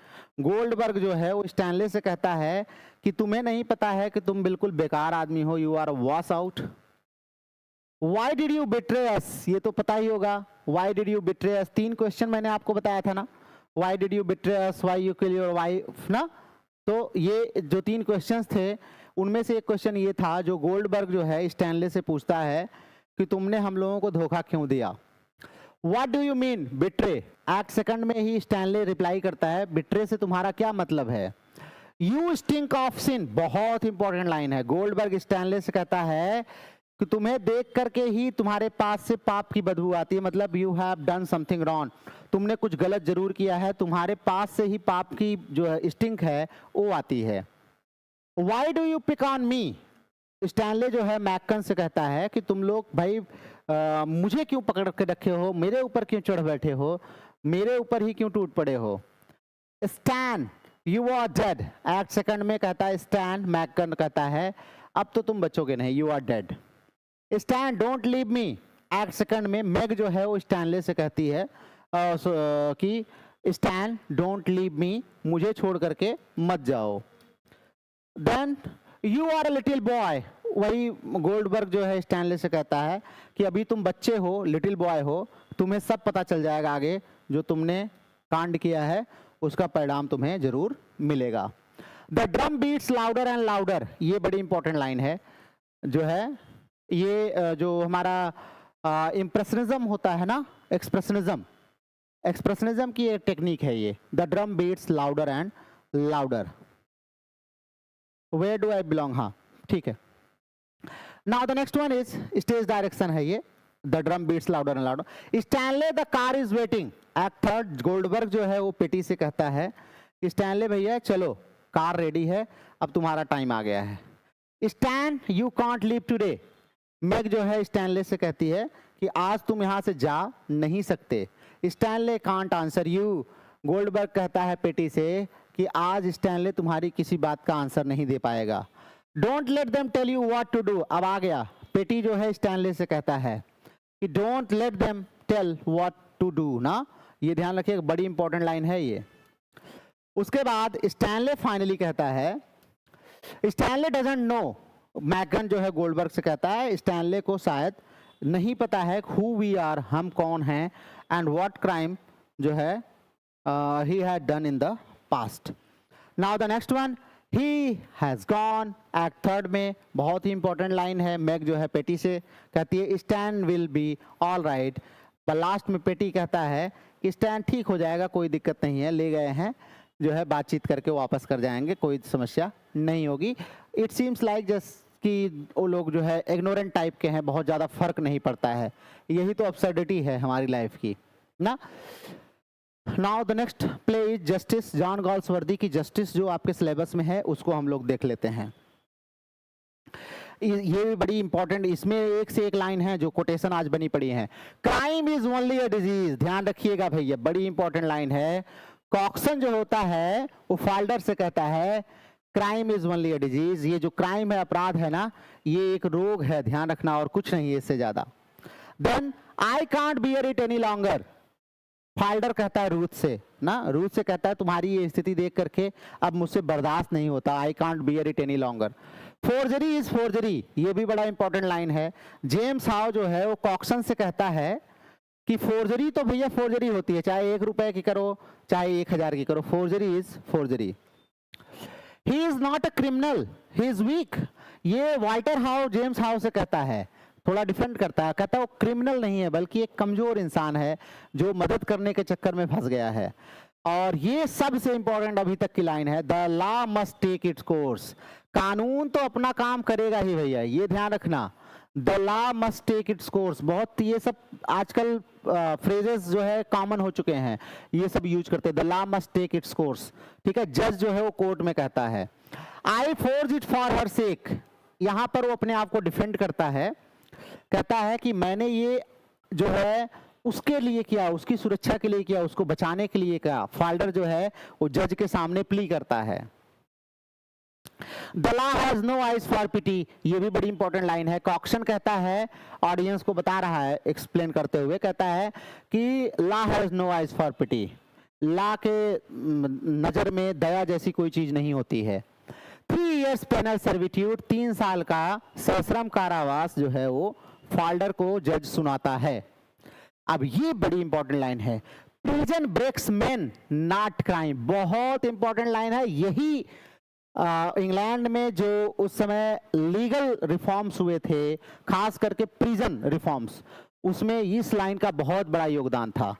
गोल्डबर्ग जो है वो स्टैनले से कहता है कि तुम्हें नहीं पता है कि तुम बिल्कुल बेकार आदमी हो, you are a wash out. Why did you betray us, ये तो पता ही होगा, why did you betray us, 3 question मैंने आपको बताया था ना, why did you betray us, why you kill your wife ना। तो ये जो 3 क्वेश्चंस थे उनमें से एक क्वेश्चन ये था जो गोल्डबर्ग जो है स्टैनले से पूछता है कि तुमने हम लोगों को धोखा क्यों दिया। What do you mean betray, act second में ही स्टैनले रिप्लाई करता है बिट्रे से तुम्हारा क्या मतलब है। यू स्टिंक ऑफ सिन, बहुत इंपॉर्टेंट लाइन है। गोल्डबर्ग स्टैनले से कहता है कि तुम्हें देख करके ही तुम्हारे पास से पाप की बदबू आती है, मतलब you have done something wrong, तुमने कुछ गलत जरूर किया है, तुम्हारे पास से ही पाप की जो है स्टिंक है वो आती है। Why do you pick on me, Stanley जो है मैकन से कहता है कि तुम लोग भाई मुझे क्यों पकड़ के रखे हो, मेरे ऊपर क्यों चढ़ बैठे हो, मेरे ऊपर ही क्यों टूट पड़े हो। Stan you are dead, act second में कहता है स्टैन, मैकन कहता है अब तो तुम बचोगे नहीं, you are dead. Stan don't leave me, act second में मेग जो है वो स्टैनले से कहती है कि स्टैन डोंट लीव मी, मुझे छोड़ करके मत जाओ। Then you are a little boy, वही गोल्डबर्ग जो है स्टैनले से कहता है कि अभी तुम बच्चे हो, लिटिल बॉय हो, तुम्हें सब पता चल जाएगा आगे, जो तुमने कांड किया है उसका परिणाम तुम्हें जरूर मिलेगा। The drum beats louder and louder, ये बड़ी इंपॉर्टेंट लाइन है जो है, ये जो हमारा इम्प्रेशनिज्म होता है ना, एक्सप्रेशनिज्म की एक टेक्निक है ये। The drum beats louder and louder, where do I belong, हाँ ठीक है। Now the next one is stage direction है ये, the drum beats louder and louder. Stanley the car is waiting, act third Goldberg जो है वो पेटी से कहता है कि स्टैनले भैया चलो कार रेडी है, अब तुम्हारा टाइम आ गया है। Stan you can't leave today, Meg जो है स्टैनले से कहती है कि आज तुम यहां से जा नहीं सकते। Stanley can't answer you, Goldberg कहता है पेटी से कि आज स्टैनले तुम्हारी किसी बात का आंसर नहीं दे पाएगा। Don't let them tell you what to do, अब आ गया, पेटी जो है स्टैनले से कहता है कि don't let them tell what to do ना, ये ध्यान रखिए, बड़ी इंपॉर्टेंट लाइन है ये। उसके बाद स्टैनले फाइनली कहता है, स्टैनले डजंट नो, मैगन जो है गोल्डबर्ग से कहता है स्टैनले को शायद नहीं पता है हु वी आर, हम कौन हैं, एंड व्हाट क्राइम जो है he had done in the past. Now the next one, he has gone, act third में बहुत ही इंपॉर्टेंट लाइन है, मैग जो है पेटी से कहती है stand will be all right, पर लास्ट में पेटी कहता है कि स्टैन ठीक हो जाएगा, कोई दिक्कत नहीं है, ले गए हैं जो है बातचीत करके वापस कर जाएंगे, कोई समस्या नहीं होगी। इट सीम्स लाइक जस्ट कि वो लोग जो है इग्नोरेंट टाइप के हैं, बहुत ज़्यादा फर्क नहीं पड़ता है, यही तो अब्सर्डिटी है हमारी लाइफ की ना। Now the next play is justice, John Galsworthy की जस्टिस जो आपके सिलेबस में है उसको हम लोग देख लेते हैं। ये बड़ी इंपॉर्टेंट, इसमें एक से एक लाइन है जो कोटेशन आज बनी पड़ी है। Crime is only a disease, ध्यान रखिएगा भैया, बड़ी इंपॉर्टेंट लाइन है। कॉक्सन जो होता है वो फाल्डर से कहता है crime is only a disease, ये जो क्राइम है, अपराध है ना, ये एक रोग है, ध्यान रखना, और कुछ नहीं है इससे ज्यादा। Then I can't bear it any longer, Falder कहता है रूथ से ना, रूथ से कहता है तुम्हारी ये स्थिति देख करके अब मुझसे बर्दाश्त नहीं होता, आई can't bear it any longer. Forgery is forgery, ये भी बड़ा इंपॉर्टेंट लाइन है। जेम्स हाउ जो है वो कॉक्सन से कहता है कि फोर्जरी तो भैया फोर्जरी होती है, चाहे 1 रुपए की करो चाहे 1000 की करो, forgery is forgery. He is not a criminal, he is weak, ये वाल्टर हाउ जेम्स हाउ से कहता है, थोड़ा डिफरेंट करता है, कहता है वो क्रिमिनल नहीं है बल्कि एक कमजोर इंसान है जो मदद करने के चक्कर में फंस गया है। और ये सबसे इंपॉर्टेंट अभी तक की लाइन है, the law must take its course, कानून तो अपना काम करेगा ही भैया, ये ध्यान रखना। The law must take its course, बहुत ये सब आजकल फ्रेजेस जो है कॉमन हो चुके हैं, ये सब यूज करते हैं, the law must take its course, ठीक है। जज जो है वो कोर्ट में कहता है आई फोर्ज इट फॉर हर सेक, यहां पर वो अपने आप को डिफेंड करता है, कहता है कि मैंने ये जो है उसके लिए किया, उसकी सुरक्षा के लिए किया, उसको बचाने के लिए किया। फाल्डर जो है वो जज के सामने प्ली करता है। The law has no eyes for pity, ये भी बड़ी इंपॉर्टेंट लाइन है। कॉक्सन कहता है, ऑडियंस को बता रहा है एक्सप्लेन करते हुए, कहता है कि law has no eyes for pity, law के नजर में दया जैसी कोई चीज नहीं होती है। 3 years पेनल सर्विट्यूड, 3 साल का सश्रम कारावास जो है वो फाल्डर को जज सुनाता है। अब ये बड़ी इंपॉर्टेंट लाइन है, prison breaks men not crime, बहुत इंपॉर्टेंट लाइन है। यही इंग्लैंड में जो उस समय लीगल रिफॉर्म्स हुए थे, खास करके प्रिजन रिफॉर्म्स, उसमें इस लाइन का बहुत बड़ा योगदान था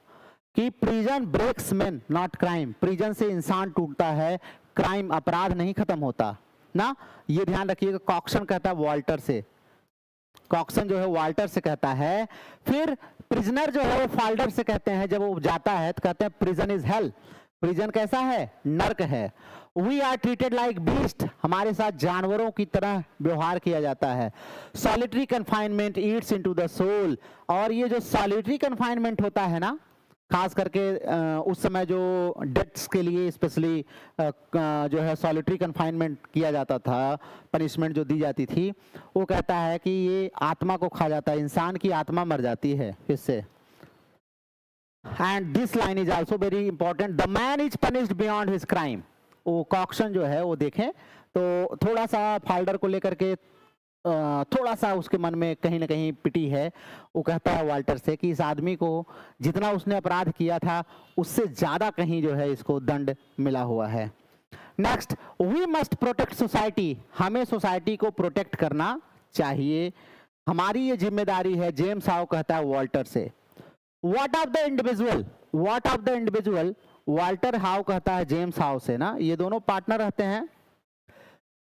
कि prison breaks men not crime, prison से इंसान टूटता है, क्राइम अपराध नहीं खत्म होता ना, ये ध्यान रखिएगा। कॉक्सन कहता है वाल्टर से, कॉक्सन जो है वाल्टर से कहता है। फिर प्रिजनर जो है वो फाल्डर से कहते हैं, जब वो जाता है तो कहते हैं प्रिजन इज हेल, प्रिजन कैसा है, नर्क है। We are treated like beast, हमारे साथ जानवरों की तरह व्यवहार किया जाता है। Solitary confinement eats into the soul, और ये जो सॉलिटरी कन्फाइनमेंट होता है ना, खास करके उस समय जो डेथ्स के लिए स्पेशली जो है सॉलिटरी कन्फाइनमेंट किया जाता था, पनिशमेंट जो दी जाती थी, वो कहता है कि ये आत्मा को खा जाता है, इंसान की आत्मा मर जाती है इससे। And this line is also very important, the man is punished beyond his crime. वो कॉक्शन जो है वो देखें तो थोड़ा सा फाल्डर को लेकर के थोड़ा सा उसके मन में कहीं ना कहीं पिटी है। वो कहता है वाल्टर से कि इस आदमी को जितना उसने अपराध किया था उससे ज्यादा कहीं जो है इसको दंड मिला हुआ है। Next, we must protect society, हमें सोसाइटी को प्रोटेक्ट करना चाहिए, हमारी ये जिम्मेदारी है, जेम्स हाउ कहता है वाल्टर से। What of the individual, what of the individual, Walter how कहता है जेम्स हाउ से ना, ये दोनों पार्टनर रहते हैं।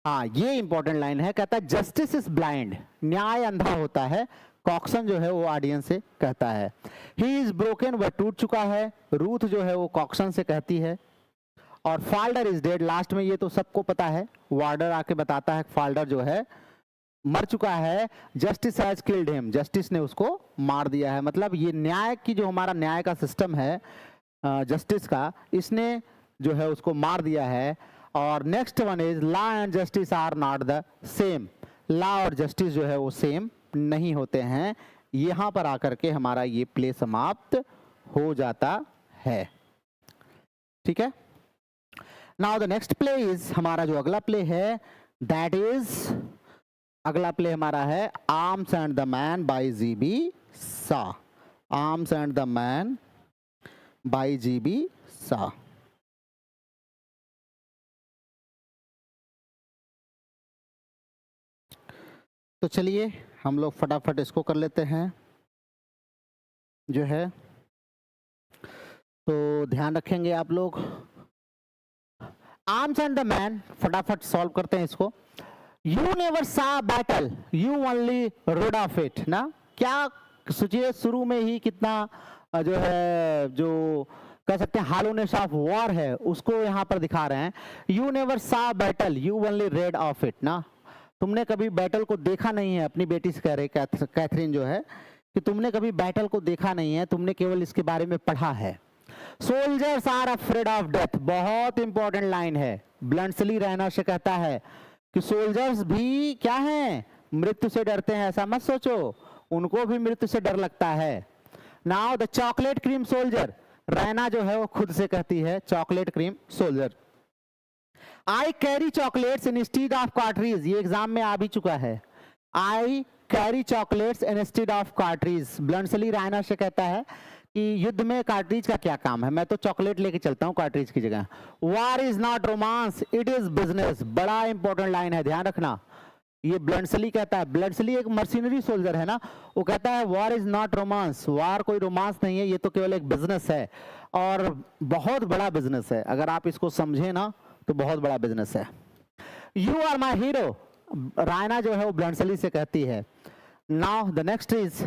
हाँ, ये इंपॉर्टेंट लाइन है, कहता है जस्टिस इज ब्लाइंड, न्याय अंधा होता है, कॉक्सन जो है वो ऑडियंस से कहता है। ही इज ब्रोकन, वह टूट चुका है, रूथ जो है वो कॉक्सन से कहती है। और फाल्डर इज डेड, लास्ट में ये तो सबको पता है, वार्डर आके बताता है फाल्डर जो है मर चुका है, justice has killed him, justice ने उसको मार दिया है। मतलब ये न्याय की जो हमारा न्याय का सिस्टम है जस्टिस का, इसने जो है उसको मार दिया है। और next one is law and justice are not the same, law और जस्टिस जो है वो सेम नहीं होते हैं। यहां पर आकर के हमारा ये प्ले समाप्त हो जाता है। ठीक है, now the next play is, हमारा जो अगला प्ले है दैट इज, अगला प्ले हमारा है arms and the man by GB Shaw, arms and the man by GB Shaw. तो चलिए हम लोग फटाफट इसको कर लेते हैं जो है, तो ध्यान रखेंगे आप लोग। आर्म्स एंड द मैन, फटाफट सॉल्व करते हैं इसको। यू नेवर सा battle, you only road of it ना, क्या सोचिए शुरू में ही कितना जो है, जो कह सकते हैं हालोनेस ऑफ वॉर है उसको यहाँ पर दिखा रहे हैं। यू नेवर सा battle, you only rid of it ना, तुमने कभी बैटल को देखा नहीं है, अपनी बेटी से कह रहे कैथरीन जो है कि तुमने कभी बैटल को देखा नहीं है, तुमने केवल इसके बारे में पढ़ा है। Soldiers are afraid of death, बहुत इंपॉर्टेंट लाइन है, ब्लंटली रहना से कहता है कि सोल्जर्स भी क्या हैं, मृत्यु से डरते हैं, ऐसा मत सोचो, उनको भी मृत्यु से डर लगता है। Now the chocolate cream soldier, Raina जो है वो खुद से कहती है chocolate cream soldier. I carry chocolates instead of cartridges, ये एग्जाम में आ भी चुका है, I carry chocolates instead of cartridges. Bluntly Raina से कहता है कि युद्ध में कार्ट्रीज का क्या काम है, मैं तो चॉकलेट लेके चलता हूँ कार्ट्रीज की जगह। वार is not romance, it is business, बड़ा इंपॉर्टेंट लाइन है, ध्यान रखना, ये ब्लंटली कहता है। ब्लंटली एक मर्सिनरी सोल्जर है ना, वो कहता है वॉर इज नॉट रोमांस, वार कोई रोमांस नहीं है, ये तो केवल एक बिजनेस है, और बहुत बड़ा बिजनेस है, अगर आप इसको समझे ना तो बहुत बड़ा बिजनेस है। You are my hero, Raina जो है वो ब्लंटली से कहती है। Now the next is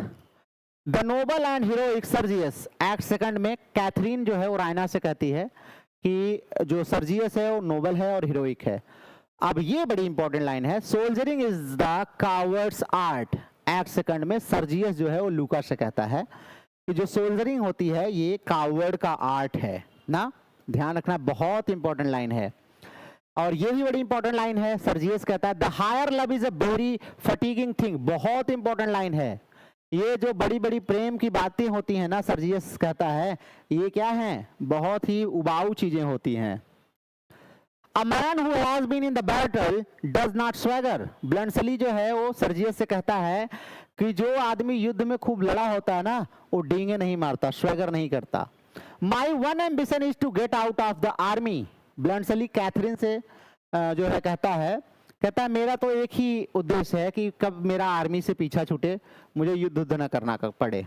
the noble and heroic Sergius, act second में कैथरीन जो है वो रायना से कहती है कि जो सर्जियस है वो नोबल है और हीरोइक है। अब ये बड़ी इंपॉर्टेंट लाइन है, soldiering is the cowards art, act second में सर्जियस जो है वो लूका से कहता है कि जो सोल्जरिंग होती है ये कावर्ड का आर्ट है ना, ध्यान रखना, बहुत इंपॉर्टेंट लाइन है। और ये भी बड़ी इंपॉर्टेंट लाइन है, सर्जियस कहता है the higher love is a very fatiguing thing, बहुत इंपॉर्टेंट लाइन है, ये जो बड़ी बड़ी प्रेम की बातें होती हैं ना, सर्जियस कहता है ये क्या है, बहुत ही उबाऊ चीजें होती हैं। A man who has been in the battle does not swagger, bluntly जो है वो सर्जियस से कहता है कि जो आदमी युद्ध में खूब लड़ा होता है ना वो डींगे नहीं मारता, स्वैगर नहीं करता। My one ambition is to get out of the army, Bluntschli Catherine से जो है कहता है मेरा तो एक ही उद्देश्य है कि कब मेरा आर्मी से पीछा छूटे, मुझे युद्ध न करना पड़े।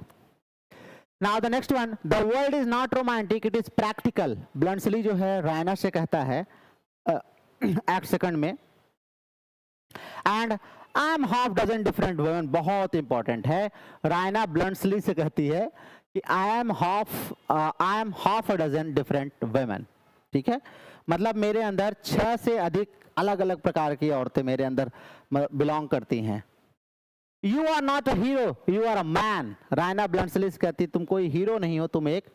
Now the next one, the world is not romantic, it is practical, Bluntschli जो है रायना से कहता है एक्ट सेकंड में। And I am half dozen different women, बहुत इंपॉर्टेंट है, रायना ब्लंटली से कहती है कि I am half a dozen different women, ठीक है, मतलब मेरे अंदर 6 से अधिक अलग अलग प्रकार की औरतें मेरे अंदर बिलोंग करती हैं। You are not a hero, you are a man, Raina Bluntschli से कहती तुम कोई हीरो नहीं हो, तुम एक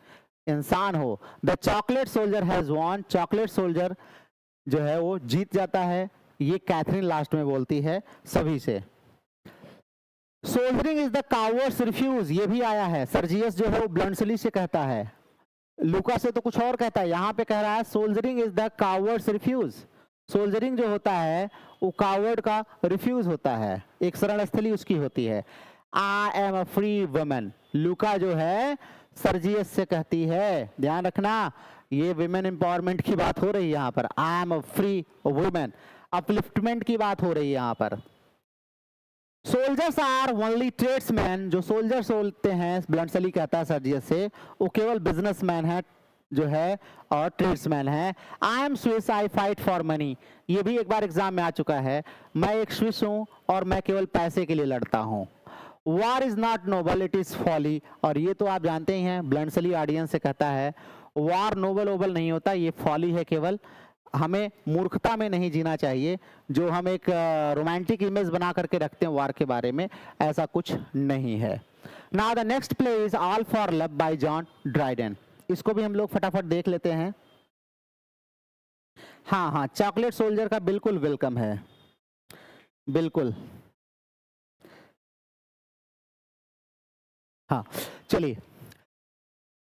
इंसान हो। The chocolate soldier has won, chocolate soldier जो है वो जीत जाता है, ये कैथरीन लास्ट में बोलती है सभी से। Soldiering is the coward's refuge, ये भी आया है, सर्जियस जो है वो ब्लंटली से कहता है लूका से तो कुछ और कहता है, यहाँ पे कह रहा है soldiering is the coward's refuge. Soldiering जो होता है वो कावर्ड का रिफ्यूज होता है, एक शरण स्थली उसकी होती है। I am a free woman, लूका जो है सर्जियस से कहती है, ध्यान रखना ये विमेन एम्पावरमेंट की बात हो रही है यहाँ पर। I am a free woman, upliftment की बात हो रही है यहाँ पर। सोल्जर्स आर ओनली ट्रेड्समैन, जो सोल्जर्स होते हैं ब्लंटसली कहता है सर्जियस से, वो केवल बिजनेसमैन है जो है और ट्रेड्समैन है। I M Swiss, I fight for money, ये भी एक बार एग्जाम में आ चुका है। मैं एक स्विस हूं और मैं केवल पैसे के लिए लड़ता हूं। War is not noble, it is folly, और ये तो आप जानते ही हैं, ब्लंटसली ऑडियंस से कहता है वार नोबल ओबल नहीं होता, ये फॉली है केवल। हमें मूर्खता में नहीं जीना चाहिए, जो हम एक रोमांटिक इमेज बना करके रखते हैं वार के बारे में, ऐसा कुछ नहीं है। Now the next play is all for love bye John Dryden. इसको भी हम लोग फटाफट देख लेते हैं। हाँ हाँ, चॉकलेट सोल्जर का बिल्कुल वेलकम है, बिल्कुल। हाँ चलिए,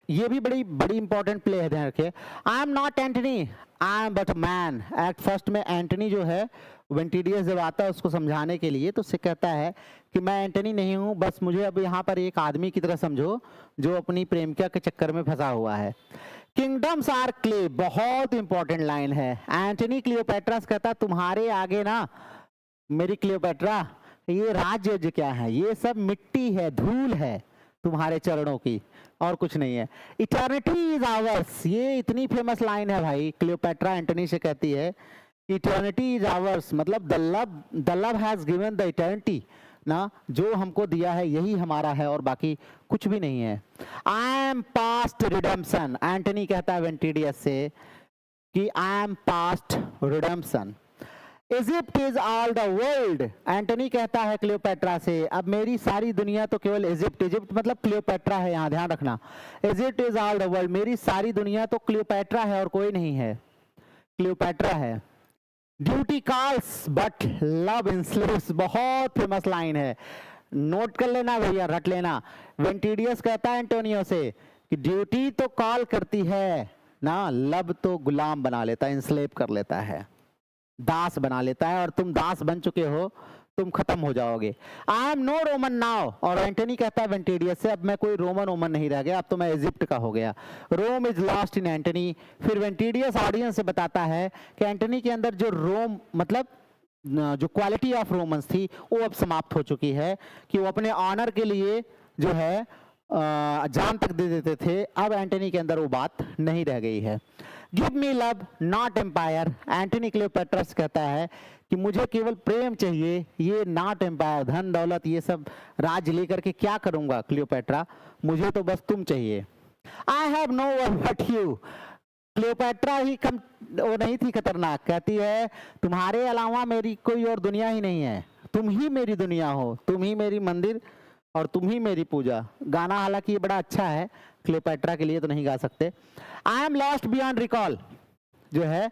ये भी बड़ी बड़ी इंपॉर्टेंट प्ले है, ध्यान रखिए। आई am not Antony, I am but man. Act first में एंटनी जो है वेंटिडियस जब आता है उसको समझाने के लिए, तो उससे कहता है कि मैं एंटनी नहीं हूँ, बस मुझे अब यहाँ पर एक आदमी की तरह समझो जो अपनी प्रेमिका के चक्कर में फंसा हुआ है। किंगडम्स आर क्ले, बहुत इंपॉर्टेंट लाइन है। एंटनी क्लियोपेट्रा से कहता है तुम्हारे आगे ना मेरी क्लियोपेट्रा, ये राज्य क्या है, ये सब मिट्टी है, धूल है तुम्हारे चरणों की, और कुछ नहीं है। इटर्निटी इज आवर्स, ये इतनी फेमस लाइन है भाई, क्लियोपेट्रा एंटनी से कहती है इटर्निटी इज आवर्स, मतलब the love has given the eternity ना, जो हमको दिया है यही हमारा है और बाकी कुछ भी नहीं है। I M past redemption, Antony कहता है वेंटिडियस से कि I M past redemption. Egypt is all the world, Antony कहता है क्लियोपेट्रा से अब मेरी सारी दुनिया तो केवल इजिप्ट, इजिप्ट मतलब क्लियोपेट्रा है यहाँ, ध्यान रखना। Egypt is all the world, मेरी सारी दुनिया तो क्लियोपेट्रा है और कोई नहीं है, क्लियोपेट्रा है। ड्यूटी कॉल्स बट लव इंस्लेव्स, बहुत फेमस लाइन है, नोट कर लेना भैया, रट लेना। वेंटिडियस कहता है एंटोनियो से कि ड्यूटी तो कॉल करती है ना, लव तो गुलाम बना लेता है, इंस्लेव कर लेता है, दास बना लेता है, और तुम दास बन चुके हो, तुम खत्म हो जाओगे। I am no Roman now, और एंटनी कहता है वेंटिडियस से अब मैं कोई रोमन ओमन नहीं रह गया, अब तो मैं इजिप्ट का हो गया। रोम इज लॉस्ट इन एंटनी। फिर वेंटिडियस ऑडियंस से बताता है कि एंटनी के अंदर जो रोम मतलब जो क्वालिटी ऑफ रोमन्स थी वो अब समाप्त हो चुकी है, कि वो अपने ऑनर के लिए जो है जान तक दे देते थे, अब एंटनी के अंदर वो बात नहीं रह गई है। Give me love not empire, Antony Cleopatra कहता है कि मुझे केवल प्रेम चाहिए, ये नॉट एम्पायर, धन दौलत ये सब राज लेकर के क्या करूंगा क्लियोपेट्रा, मुझे तो बस तुम चाहिए। I have no one but you, Cleopatra ही कम वो नहीं थी खतरनाक, कहती है तुम्हारे अलावा मेरी कोई और दुनिया ही नहीं है, तुम ही मेरी दुनिया हो, तुम ही मेरी मंदिर और तुम ही मेरी पूजा। गाना हालांकि ये बड़ा अच्छा है, क्लियोपेट्रा के लिए तो नहीं गा सकते। I am lost beyond recall, जो है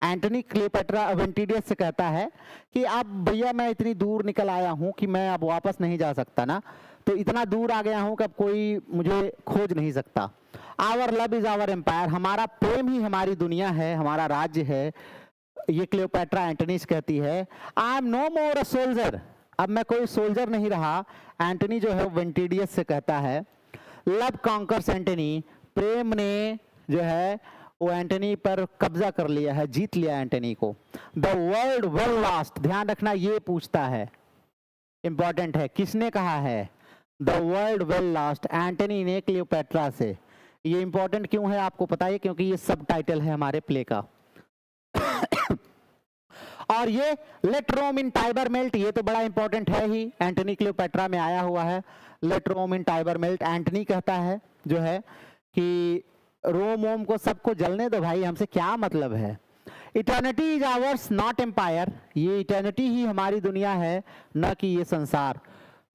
एंटनी क्लियोपेट्रा वेंटिडियस से कहता है कि अब भैया मैं इतनी दूर निकल आया हूं कि मैं अब वापस नहीं जा सकता ना, तो इतना दूर आ गया हूं कि अब कोई मुझे खोज नहीं सकता। Our love is our empire, हमारा प्रेम ही हमारी दुनिया है, हमारा राज्य है, ये क्लियोपेट्रा एंटनी से कहती है। I am no more a soldier, अब मैं कोई सोल्जर नहीं रहा, एंटनी जो है वेंटिडियस से कहता है। लव कॉन्कर्स एंटनी, प्रेम ने जो है वो एंटनी पर कब्जा कर लिया है, जीत लिया एंटनी को। द वर्ल्ड वेल लॉस्ट, ध्यान रखना ये पूछता है, इंपॉर्टेंट है, किसने कहा है the world well lost, Antony ने क्लियोपेट्रा से। ये इंपॉर्टेंट क्यों है आपको पता है, क्योंकि ये सब टाइटल है हमारे प्ले का। और ये लेट रोम इन टाइबर मेल्ट, ये तो बड़ा इंपॉर्टेंट है ही, एंटनी क्लियोपेट्रा में आया हुआ है। लेट रोम इन टाइबर मेल्ट, एंटनी कहता है जो है कि रोम ओम को सबको जलने दो भाई, हमसे क्या मतलब है। Eternity is ours not empire, ये इटर्निटी ही हमारी दुनिया है, न कि ये संसार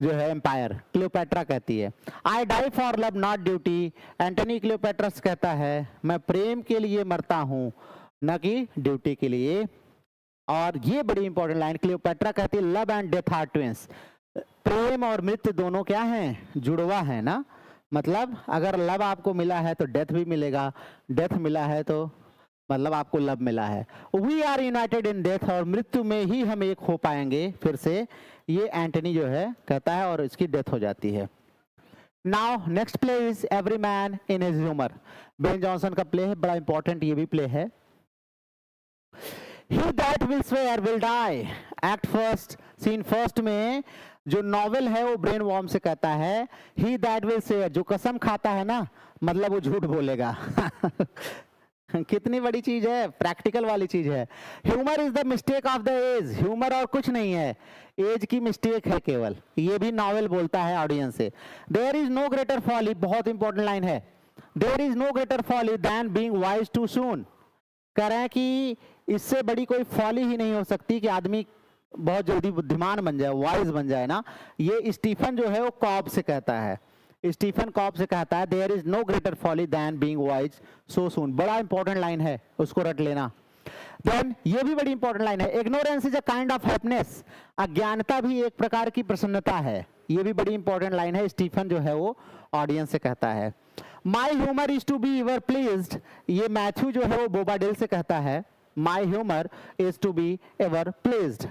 जो है एम्पायर, क्लियोपेट्रा कहती है। I die for love not duty, Antony Cleopatra कहता है मैं प्रेम के लिए मरता हूं न कि ड्यूटी के लिए। और ये बड़ी इंपॉर्टेंट लाइन, क्लियोपेट्रा कहती है love and death are twins, प्रेम और मृत्यु दोनों क्या हैं, जुड़वा है ना, मतलब अगर लव आपको मिला है तो डेथ भी मिलेगा, डेथ मिला है तो मतलब आपको लव मिला है। We are united in death, और मृत्यु में ही हम एक हो पाएंगे फिर से, ये एंटनी जो है कहता है, और इसकी डेथ हो जाती है। Now next play is every man in his humour. Ben Jonson का प्ले है, बड़ा इंपॉर्टेंट ये भी प्ले है। He that will swear will die. Act first, scene first में जो नॉवेल है वो ब्रेन वॉर्म से कहता है ही दैट विल swear, जो कसम खाता है ना मतलब वो झूठ बोलेगा। कितनी बड़ी चीज है, प्रैक्टिकल वाली चीज है। Humour is the mistake of the age, humour और कुछ नहीं है, एज की मिस्टेक है केवल, ये भी नॉवेल बोलता है ऑडियंस से। There is no greater folly, बहुत इंपॉर्टेंट लाइन है, there is no greater folly than being wise too soon. कह रहे हैं कि इससे बड़ी कोई फॉली ही नहीं हो सकती कि आदमी बहुत जल्दी बुद्धिमान बन जाए, वाइज बन जाए ना। ये स्टीफन जो है वो कॉब से कहता है, स्टीफन कॉब से कहता है there is no greater folly than being wise so soon. बड़ा इंपॉर्टेंट लाइन है, उसको रट लेना। देन ये भी बड़ी इंपॉर्टेंट लाइन है, ignorance is a kind of happiness, अज्ञानता भी एक प्रकार की प्रसन्नता है। ये भी बड़ी इंपॉर्टेंट लाइन है, स्टीफन जो है वो ऑडियंस से कहता है। My humour is to be ever pleased, ये मैथ्यू जो है वो बोबाडेल से कहता है my humour is to be ever pleased.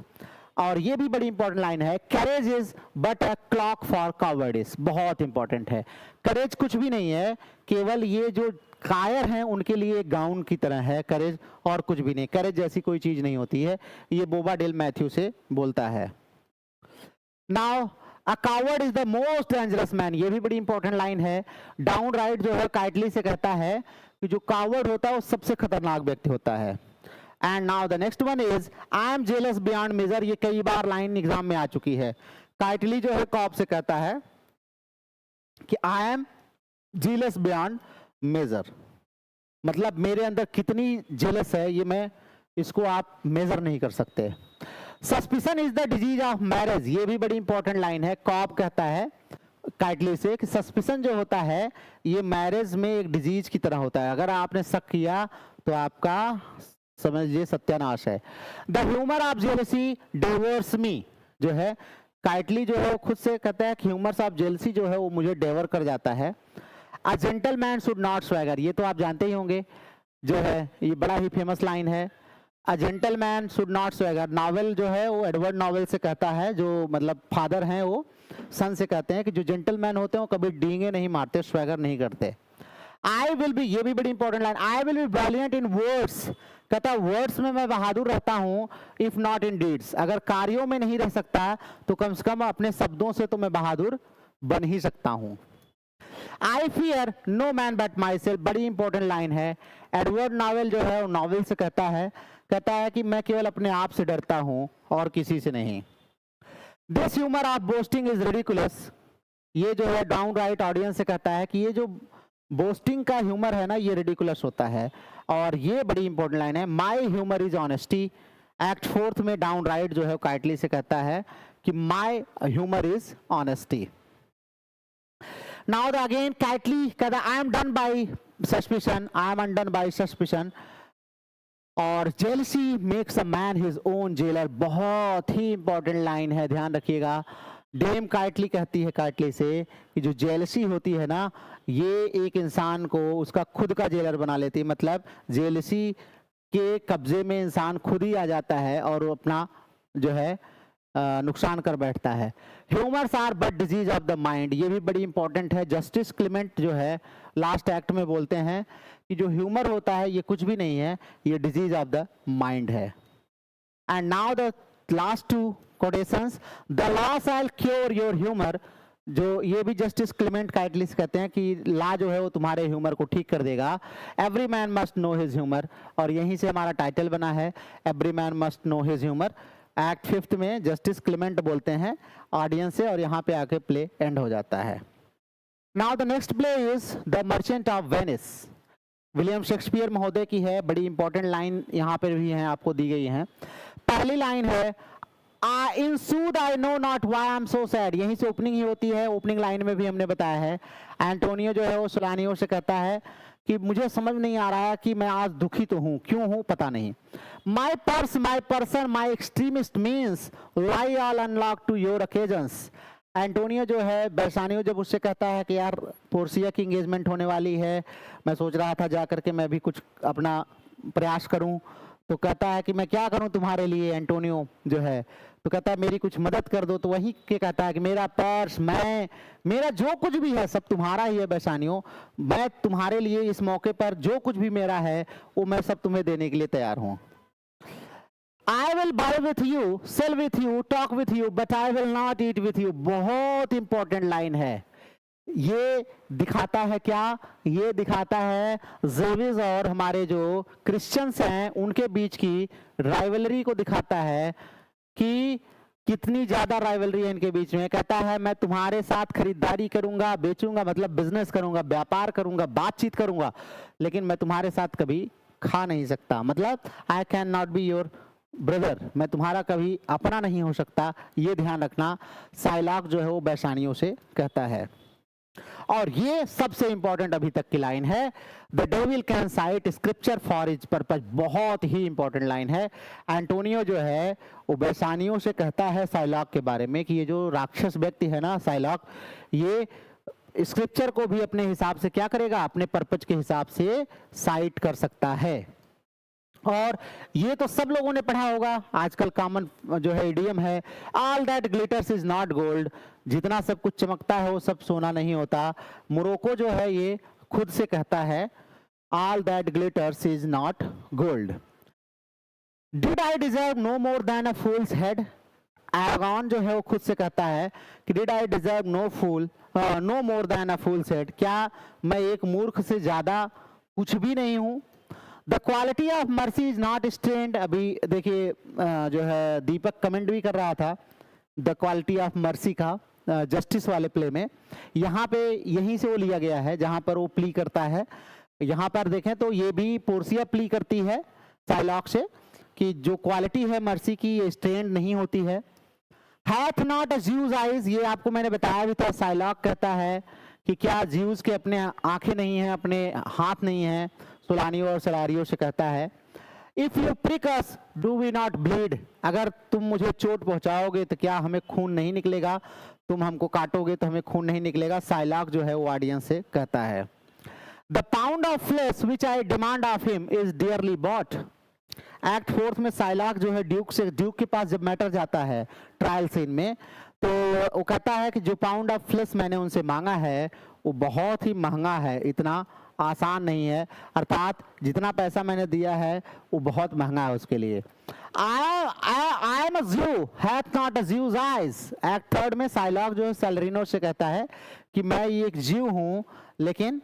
और ये भी बड़ी इंपॉर्टेंट लाइन है, courage is but a cloak for cowardice, बहुत इंपॉर्टेंट है। करेज कुछ भी नहीं है, केवल ये जो कायर हैं उनके लिए गाउन की तरह है करेज, और कुछ भी नहीं, करेज जैसी कोई चीज नहीं होती है। ये बोबाडेल मैथ्यू से बोलता है। Now a coward is the most dangerous man, ये भी बड़ी इंपॉर्टेंट लाइन है। डाउन राइट जो है काइटली से कहता है कि जो कावर्ड होता है वो सबसे खतरनाक व्यक्ति होता है। And now the next one is I am jealous beyond measure, ये कई बार लाइन एग्जाम में आ चुकी है। काइटली जो है कॉब से कहता है कि I am jealous beyond measure, मतलब मेरे अंदर कितनी जेलस है ये मैं इसको आप मेजर नहीं कर सकते। Suspicion is the disease of marriage, ये भी बड़ी इंपॉर्टेंट लाइन है। कॉब कहता है काइटली से कि सस्पिशन जो होता है ये मैरिज में एक डिजीज की तरह होता है, अगर आपने शक किया तो आपका समझिए सत्यानाश है। The humour of jealousy devours me, जो है काइटली जो है वो खुद से कहता है कि ह्यूमर ऑफ जेलसी जो है वो मुझे डेवर कर जाता है। A gentleman should not swagger, ये तो आप जानते ही होंगे, जो है ये बड़ा ही फेमस लाइन है। A gentleman should not swagger, novel जो है वो एडवर्ड नॉवेल से कहता है, जो मतलब फादर हैं वो सन से कहते हैं कि जो जेंटलमैन होते हैं वो कभी डींगे नहीं मारते, स्वैगर नहीं करते। आई विल बी, ये भी बड़ी important line, I will be brilliant in words, कहता है वर्ड्स में मैं बहादुर रहता हूं, इफ नॉट इन डीड्स, अगर कार्यों में नहीं रह सकता तो कम से कम अपने शब्दों से तो मैं बहादुर बन ही सकता हूं। I fear no man but myself, बड़ी इंपॉर्टेंट लाइन है। एडवर्ड नॉवेल जो है वो नॉवेल से कहता है कि मैं केवल अपने आप से डरता हूं और किसी से नहीं। This humour of boasting is ridiculous, ये जो है डाउन राइट ऑडियंस से कहता है कि ये जो बोस्टिंग का ह्यूमर है ना ये रिडिकुलस होता है। और ये बड़ी इंपॉर्टेंट लाइन है, my humour is honesty, act fourth में डाउन राइट जो है काइटली से कहता है कि my humour is honesty. Now the again Kitely कहता है I am done by suspicion, I am undone by suspicion. और jealousy makes a man his own jailer, बहुत ही इंपॉर्टेंट लाइन है, ध्यान रखिएगा। डेम काइटली कहती है काइटली से कि जो जेलसी होती है ना ये एक इंसान को उसका खुद का जेलर बना लेती है, मतलब जेलसी के कब्जे में इंसान खुद ही आ जाता है और वो अपना जो है नुकसान कर बैठता है। Humours are but disease of the mind, ये भी बड़ी इंपॉर्टेंट है। जस्टिस क्लेमेंट जो है लास्ट एक्ट में बोलते हैं कि जो ह्यूमर होता है ये कुछ भी नहीं है, ये डिजीज ऑफ द माइंड है। And now the last two quotations, the law shall cure your humour, जो ये भी जस्टिस क्लेमेंट काइटली से कहते हैं कि लॉ जो है वो तुम्हारे ह्यूमर को ठीक कर देगा। Every man must know his humour, और यहीं से हमारा टाइटल बना है every man must know his humour. Act fifth में जस्टिस क्लेमेंट बोलते हैं ऑडियंस से, और यहाँ पे आके प्ले एंड हो जाता है। Now the next play is the merchant of Venice, William Shakespeare महोदय की है। बड़ी इंपॉर्टेंट लाइन यहाँ पर भी है, आपको दी गई है। पहली लाइन है in sooth I know not why I am so sad, यहीं से ओपनिंग ही होती है। ओपनिंग लाइन में भी हमने बताया है एंटोनियो जो है वो सोलानियो से कहता है कि मुझे समझ नहीं आ रहा है कि मैं आज दुखी तो हूं, क्यों हूं पता नहीं। माई purse, my person, my extremist means lie all unlock two your occasions. Antonio जो है बेसानियो जब उससे कहता है कि यार पोर्सिया की एंगेजमेंट होने वाली है, मैं सोच रहा था जा करके मैं भी कुछ अपना प्रयास करूं। तो कहता है कि मैं क्या करूं तुम्हारे लिए एंटोनियो जो है, तो कहता है मेरी कुछ मदद कर दो। तो वही के कहता है कि मेरा पर्स, मैं, मेरा जो कुछ भी है सब तुम्हारा ही है बेसानियों, मैं तुम्हारे लिए इस मौके पर जो कुछ भी मेरा है वो मैं सब तुम्हें देने के लिए तैयार हूं। I will buy with you, sell with you, talk with you, but I will not eat with you। बहुत इंपॉर्टेंट लाइन है। ये दिखाता है क्या? ये दिखाता है जेविस और हमारे जो क्रिश्चियंस हैं उनके बीच की राइवलरी को दिखाता है कि कितनी ज्यादा राइवलरी है इनके बीच में। कहता है मैं तुम्हारे साथ खरीदारी करूंगा, बेचूंगा, मतलब बिजनेस करूंगा, व्यापार करूंगा, बातचीत करूंगा, लेकिन मैं तुम्हारे साथ कभी खा नहीं सकता। मतलब I can not be your brother, मैं तुम्हारा कभी अपना नहीं हो सकता, ये ध्यान रखना। साइलाक जो है वो बेसानियों से कहता है। और ये सबसे इंपॉर्टेंट अभी तक की लाइन है, the devil can site scripture for his purpose. बहुत ही इंपॉर्टेंट लाइन है। एंटोनियो जो है वो बेसानियों से कहता है साइलाक के बारे में कि ये जो राक्षस व्यक्ति है ना साइलाक, ये स्क्रिप्चर को भी अपने हिसाब से क्या करेगा, अपने पर्पस के हिसाब से साइट कर सकता है। और ये तो सब लोगों ने पढ़ा होगा, आजकल कॉमन जो है इडियम है, all that glitters is not gold. जितना सब कुछ चमकता है वो सब सोना नहीं होता। मोरोको जो है ये खुद से कहता है all that glitters is not gold. Did I deserve no more than a fool's head. Arragon जो है वो खुद से कहता है कि did I deserve no more than a fool's head. क्या मैं एक मूर्ख से ज्यादा कुछ भी नहीं हूं। The quality of mercy is not strained. अभी देखिए जो है दीपक कमेंट भी कर रहा था द क्वालिटी ऑफ मर्सी का जस्टिस वाले प्ले में, यहाँ पे यहीं से वो लिया गया है जहां पर वो प्ली करता है। यहाँ पर देखें तो ये भी पोर्सिया प्ली करती है साइलॉक से कि जो क्वालिटी है मर्सी की ये स्ट्रेंड नहीं होती है। Hath not a Jews eyes, ये आपको मैंने बताया भी था। साइलॉक कहता है कि क्या ज्यूज के अपने आंखें नहीं हैं, अपने हाथ नहीं हैं। सुलानियों और सलारियों से कहता है if you prick us do we not bleed. अगर तुम मुझे चोट पहुंचाओगे तो क्या हमें खून नहीं निकलेगा, तुम हमको काटोगे तो हमें खून नहीं निकलेगा। साइलॉक जो है वो ऑडियंस से कहता है the pound of flesh which I demand of him is dearly bought. Act 4 में साइलॉक जो है ड्यूक के पास जब मैटर जाता है ट्रायल सीन में, तो वो कहता है कि जो पाउंड ऑफ फ्लेश मैंने उनसे मांगा है वो बहुत ही महंगा है, इतना आसान नहीं है। अर्थात जितना पैसा मैंने दिया है वो बहुत महंगा है उसके लिए। I am a Jew, hath not a Jew's eyes। Act 3 में साइलॉक जो है सैलरिनो से कहता है कि मैं ये एक जीव हूं, लेकिन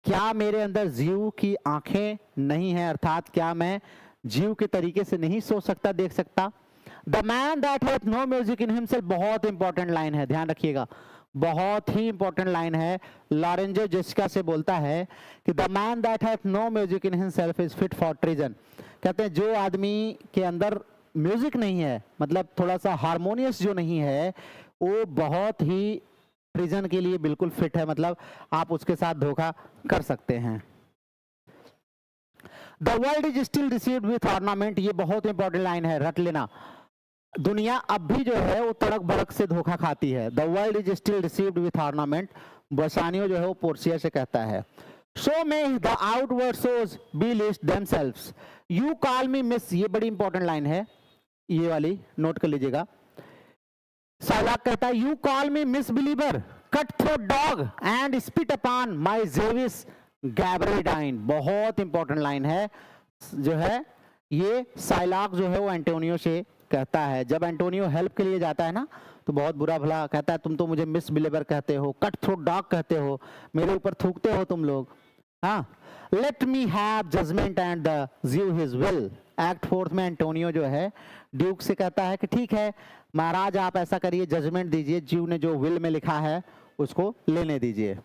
क्या मेरे अंदर जीव की आंखें नहीं है, अर्थात क्या मैं जीव के तरीके से नहीं सोच सकता, देख सकता। The man that hath no music in himself, बहुत इंपॉर्टेंट लाइन है, ध्यान रखिएगा, बहुत ही इंपॉर्टेंट लाइन है। लॉरेंजो जेसिका से बोलता है कि the man that hath no music in himself is fit for treason. कहते हैं जो आदमी के अंदर म्यूजिक नहीं है, मतलब थोड़ा सा हारमोनियस जो नहीं है, वो बहुत ही ट्रीजन के लिए बिल्कुल फिट है, मतलब आप उसके साथ धोखा कर सकते हैं। The world is still deceived with ornament, ये बहुत इंपॉर्टेंट लाइन है, रट लेना। दुनिया अब भी जो है वो तड़क भड़क से धोखा खाती है। The world is still deceived with ornament, Bassanio जो है वो पोर्सिया से कहता है so may the outward shows be least themselves. You call me miss, ये बड़ी इंपॉर्टेंट लाइन है, ये वाली नोट कर लीजिएगा। साइलॉक कहता है you call me misbeliever, cut throat dog and spit upon my Jewish gaberdine. बहुत इंपॉर्टेंट लाइन है जो है ये साइलॉक जो है वो एंटोनियो से कहता है। जब एंटोनियो हेल्प के लिए जाता है ना तो बहुत बुरा भला कहता है तुम तो मुझे मिस बिलीवर कहते हो, कट थ्रोट डॉग कहते हो, मेरे ऊपर थूकते हो तुम लोग। हाँ, let me have judgment and the Jew his will. Act 4 में एंटोनियो जो है ड्यूक से कहता है कि ठीक है महाराज आप ऐसा करिए, जजमेंट दीजिए, ज्यू ने जो विल में लिखा है उसको लेने दीजिए।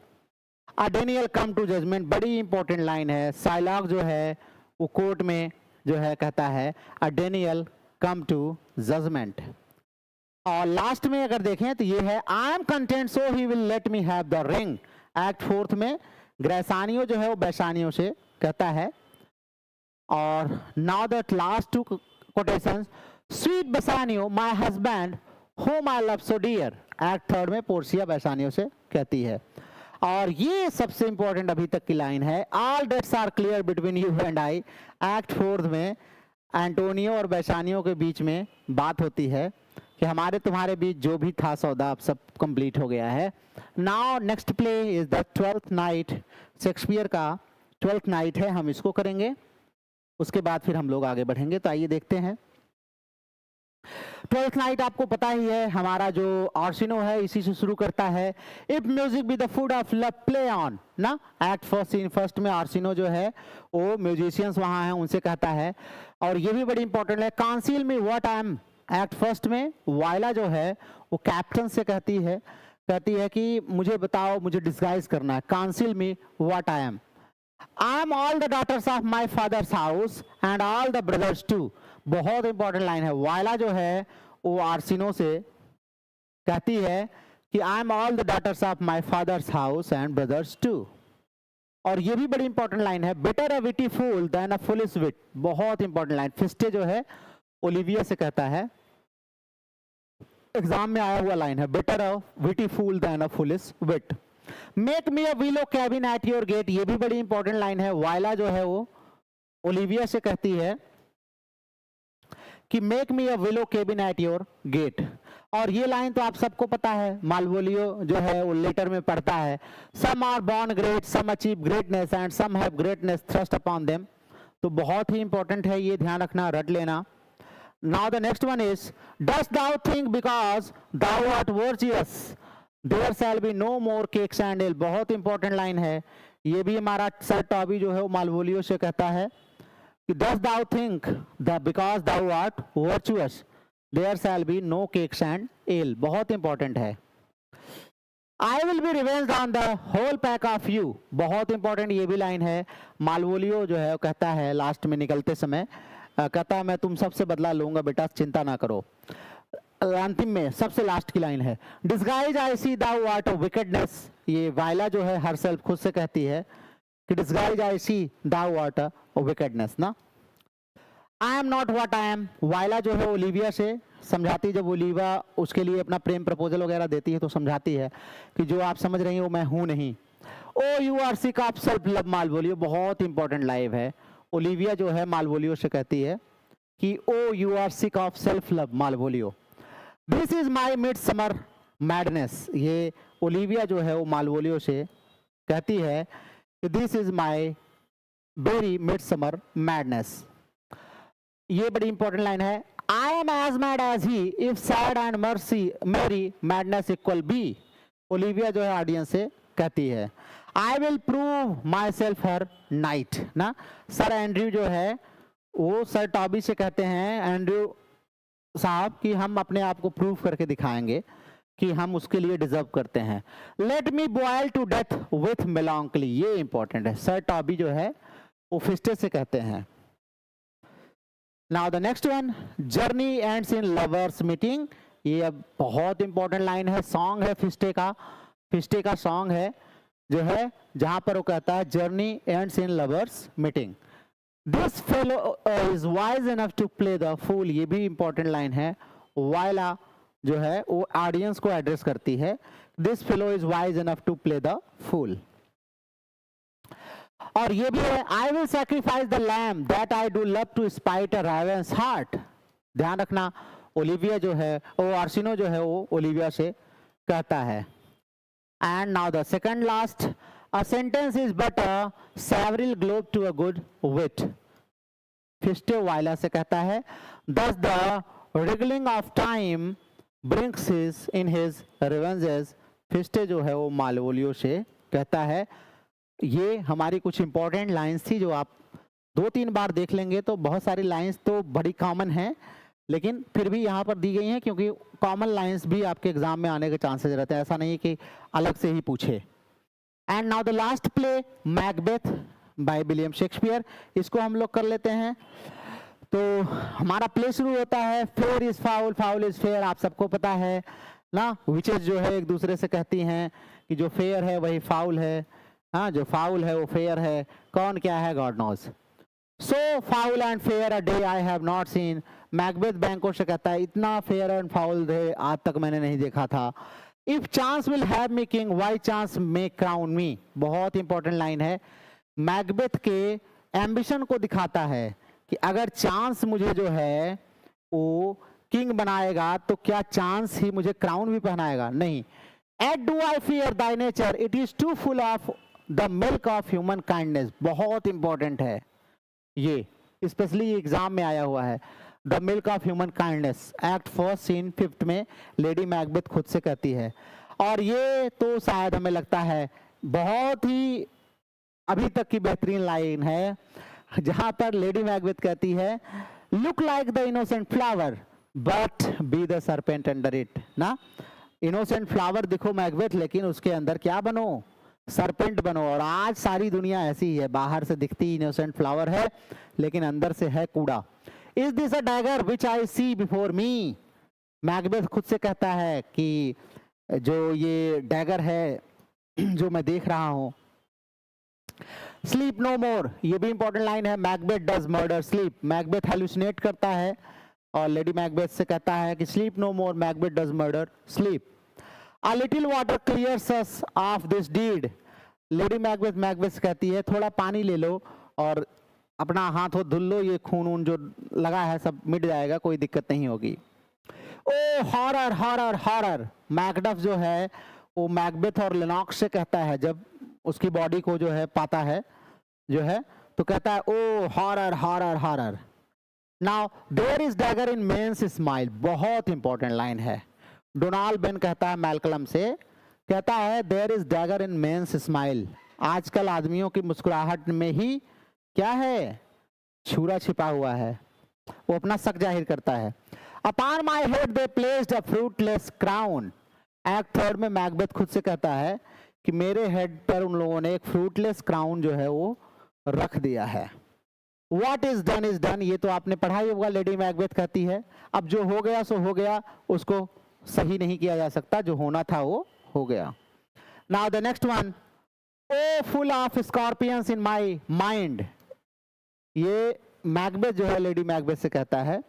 डेनियल कम टू जजमेंट, बड़ी इंपॉर्टेंट लाइन है। साइलॉक जो है वो कोर्ट में जो है कहता है डेनियल कम टू जजमेंट। और लास्ट में अगर देखें तो ये है I am content so he will let me have the ring. Act 4 में ग्रेसानियो जो है वो बेसानियो से कहता है। और now that last two quotations, sweet Bassanio my husband whom I love so dear। Act 3 में पोर्सिया बेसानियो से कहती है। और ये सबसे इंपॉर्टेंट अभी तक की लाइन है, all debts are clear between you and I. Act 4 में एंटोनियो और बेसानियो के बीच में बात होती है कि हमारे तुम्हारे बीच जो भी था सौदा अब सब कंप्लीट हो गया है। Now next play is the 12th night, Shakespeare का 12th नाइट है, हम इसको करेंगे, उसके बाद फिर हम लोग आगे बढ़ेंगे। तो आइए देखते हैं। 12th नाइट आपको पता ही है, हमारा जो ऑर्सिनो है इसी से शुरू करता है। If music be the food of love play on ना, एक्ट फर्स्ट सीन फर्स्ट में ऑर्सिनो जो है वो म्यूजिशियंस वहां हैं उनसे कहता है। और ये भी बड़ी इंपॉर्टेंट है, conceal me what I am. Act first में वायला जो है वो कैप्टन से कहती है कि मुझे बताओ, मुझे डिस्गाइज करना है, conceal me what I am. I am all the daughters of my father's house and all the brothers too. बहुत इंपॉर्टेंट लाइन है, वायला जो है वो आर्सिनो से कहती है कि I am all the daughters of my father's house and brothers too. और ये भी बड़ी इंपॉर्टेंट लाइन है, better a witty fool than a foolish wit. बहुत इंपॉर्टेंट लाइन, फिस्टे जो है ओलिविया से कहता है, एग्जाम में आया हुआ लाइन है, better a witty fool than a foolish wit. Make me a willow cabin at your gate, ये भी बड़ी इंपॉर्टेंट लाइन है, वायला जो है वो ओलिविया से कहती है कि make me a willow cabin at your gate. और ये लाइन तो आप सबको पता है, मालवोलियो जो है वो लेटर में पढ़ता है, some are born great, some achieve greatness and some have greatness thrust upon them. तो बहुत ही इंपॉर्टेंट है, ये ध्यान रखना, रट लेना। Now the next one is, dost thou think because thou art virtuous there shall be no more cakes and ale. बहुत इंपॉर्टेंट लाइन है, ये भी हमारा सर टॉबी जो है वो मालवोलियो से कहता है कि does thou think that because thou art virtuous there shall be no cakes and ale। बहुत इंपॉर्टेंट है। I will be revenged on the whole pack of you। बहुत इंपॉर्टेंट ये भी लाइन है, मालवोलियो जो है वो कहता है लास्ट में निकलते समय, कहता है मैं तुम सबसे बदला लूंगा बेटा, चिंता ना करो। अंतिम में सबसे लास्ट की लाइन है, disguise I see thou art of wickedness. ये वायला जो है हर सेल्फ खुद से कहती है कि disguise I see thou art of wickedness ना। I am not what I am, Viola जो है ओलिविया से समझाती, जब ओलिविया उसके लिए अपना प्रेम प्रपोजल वगैरह देती है तो समझाती है कि जो आप समझ रही हो मैं हूं नहीं। O you are sick of self love Malvolio, बहुत इंपॉर्टेंट लाइव है, ओलिविया जो है मालवोलियो से कहती है कि O you are sick of self love Malvolio. This is my midsummer madness, ये ओलिविया जो है वो मालवोलियो से कहती है कि this is my very midsummer madness. ये बड़ी इंपॉर्टेंट लाइन है, I am as mad as he if sad and mercy मेरी मैडनेस इक्वल बी। ओलिविया जो है ऑडियंस से कहती है, I will prove my self her night ना। सर एंड्रयू जो है वो सर टॉबी से कहते हैं, एंड्रयू साहब कि हम अपने आप को प्रूव करके दिखाएंगे कि हम उसके लिए डिजर्व करते हैं। Let me boil to death with melancholy, ये इंपॉर्टेंट है, सर टॉबी जो है वो फिस्टे से कहते हैं। Now the next one, journey ends in lovers meeting, ये अब बहुत इंपॉर्टेंट लाइन है, सॉन्ग है फिस्टे का सॉन्ग है जो है, जहां पर वो कहता है journey ends in lovers meeting. This fellow is wise enough to play the fool, ये भी इंपॉर्टेंट लाइन है, वायला जो है वो ऑडियंस को एड्रेस करती है, this fellow is wise enough to play the fool. और ये भी है, I will sacrifice the lamb that I do love to spite a raven's heart. ध्यान रखना, ओलिविया जो है वो आर्सिनो जो है वो ओलिविया से कहता है। And now the second last, a sentence is but a cheveril glove to a good wit. Feste Viola से कहता है, दस द रिगलिंग of time brings his in his revenges. Feste जो है वो मालवोलियो से कहता है। ये हमारी कुछ इंपॉर्टेंट लाइंस थी जो आप 2-3 बार देख लेंगे तो बहुत सारी लाइंस तो बड़ी कॉमन हैं, लेकिन फिर भी यहाँ पर दी गई हैं क्योंकि कॉमन लाइंस भी आपके एग्जाम में आने के चांसेस रहते हैं, ऐसा नहीं कि अलग से ही पूछे। And now the last play, Macbeth by William Shakespeare, इसको हम लोग कर लेते हैं। तो हमारा प्ले शुरू होता है, fair is foul, foul is fair, आप सबको पता है ना। विचेस जो है एक दूसरे से कहती हैं कि जो फेयर है वही फाउल है, हाँ जो फाउल है वो फेयर है, कौन क्या है God knows. So foul and fair a day I have not seen. Macbeth Banquo से कहता है इतना फेयर एंड फाउल डे आज तक मैंने नहीं देखा था। If chance will have me king why chance may crown me, बहुत इंपॉर्टेंट लाइन है। मैकबेथ के एम्बिशन को दिखाता है कि अगर चांस मुझे जो है वो किंग बनाएगा तो क्या चांस ही मुझे क्राउन भी पहनाएगा? नहीं। Yet do I fear thy nature it is too full of the milk of human kindness, बहुत इंपॉर्टेंट है ये, स्पेशली एग्जाम में आया हुआ है। The milk of human kindness, act first scene 5 में लेडी मैकबेथ खुद से कहती है। और ये तो शायद हमें लगता है बहुत ही अभी तक की बेहतरीन लाइन है, जहां पर लेडी मैकबेथ कहती है look like the innocent flower but be the serpent under it ना। इनोसेंट फ्लावर दिखो मैकबेथ, लेकिन उसके अंदर क्या बनो? सरपेंट बनो। और आज सारी दुनिया ऐसी ही है, बाहर से दिखती इनोसेंट फ्लावर है लेकिन अंदर से है कूड़ा। Is this a dagger which I see before me, Macbeth खुद से कहता है कि जो ये डैगर है जो मैं देख रहा हूं। स्लीप नो मोर, ये भी इंपॉर्टेंट लाइन है। Macbeth does murder sleep, Macbeth hallucinate करता है और लेडी मैकबेथ से कहता है कि sleep no more, Macbeth does murder sleep. A little water clears us of this deed, lady Macbeth से कहती है थोड़ा पानी ले लो और अपना हाथ धुल लो, ये खून उन जो लगा है सब मिट जाएगा, कोई दिक्कत नहीं होगी। ओ हॉरर हॉरर हॉरर, मैकडफ जो है वो मैकबेथ और लेनॉक्स से कहता है, जब उसकी बॉडी को जो है पाता है जो है तो कहता है O horror horror horror. Now there is dagger in men's smiles, बहुत इंपॉर्टेंट लाइन है। डोनाल्ड बेन कहता है मैल्कलम से, कहता है there is dagger in men's smiles, आजकल आदमियों की मुस्कुराहट में ही क्या है? छुरा छिपा हुआ है, वो अपना शक जाहिर करता है। Upon my head they placed a fruitless crown, act 3 में मैकबेथ खुद से कहता है कि मेरे हेड पर उन लोगों ने एक फ्रूटलेस क्राउन जो है वो रख दिया है। What is done, ये तो आपने पढ़ा ही होगा, लेडी मैकबेथ कहती है अब जो हो गया सो हो गया, उसको सही नहीं किया जा सकता, जो होना था वो हो गया। Now the next one, O full of scorpions in my mind, ये मैकबेथ जो है लेडी मैकबेथ से कहता है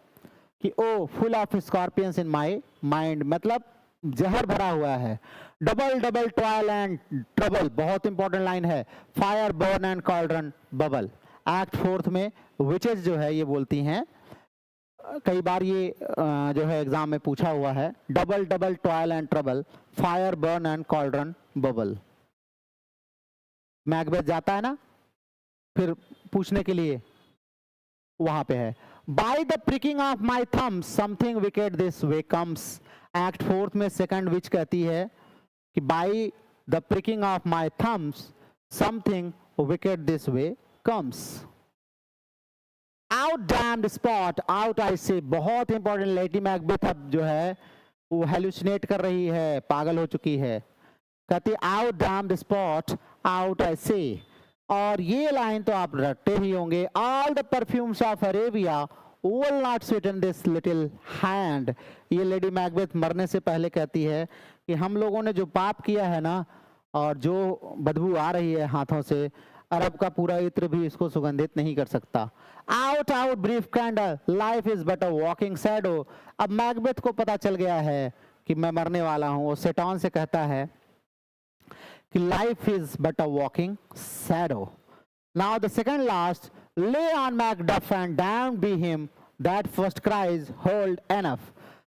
कि O full of scorpions in my mind, मतलब जहर भरा हुआ है। Double double toil and trouble, बहुत इंपॉर्टेंट लाइन है। Fire burn and cauldron bubble, act 4 में विचेस जो है ये बोलती हैं, कई बार ये जो है एग्जाम में पूछा हुआ है, double double toil and trouble, fire burn and cauldron bubble. Macbeth जाता है ना फिर पूछने के लिए, वहां पे है by the pricking of my thumbs something wicked this way comes, act 4 में सेकंड विच कहती है कि by the pricking of my thumbs something wicked this way comes. Out damned spot, out I say, बहुत इंपॉर्टेंट, लेडी मैकबेथ अब जो है वो हेलुसिनेट कर रही है, पागल हो चुकी है, कहती out damned spot out I say. और ये लाइन तो आप रटते ही होंगे, all the perfumes of Arabia will not sweeten this little hand, ये लेडी मैकबेथ मरने से पहले कहती है कि हम लोगों ने जो पाप किया है ना, और जो बदबू आ रही है हाथों से, अरब का पूरा इत्र भी इसको सुगंधित नहीं कर सकता। Out out brief candle life is but a walking shadow, अब मैकबेथ को पता चल गया है कि मैं मरने वाला हूं, वो सेटॉन से कहता है कि life is but a walking shadow. Now the second last, lay on Macduff and damned be him that first cries hold enough,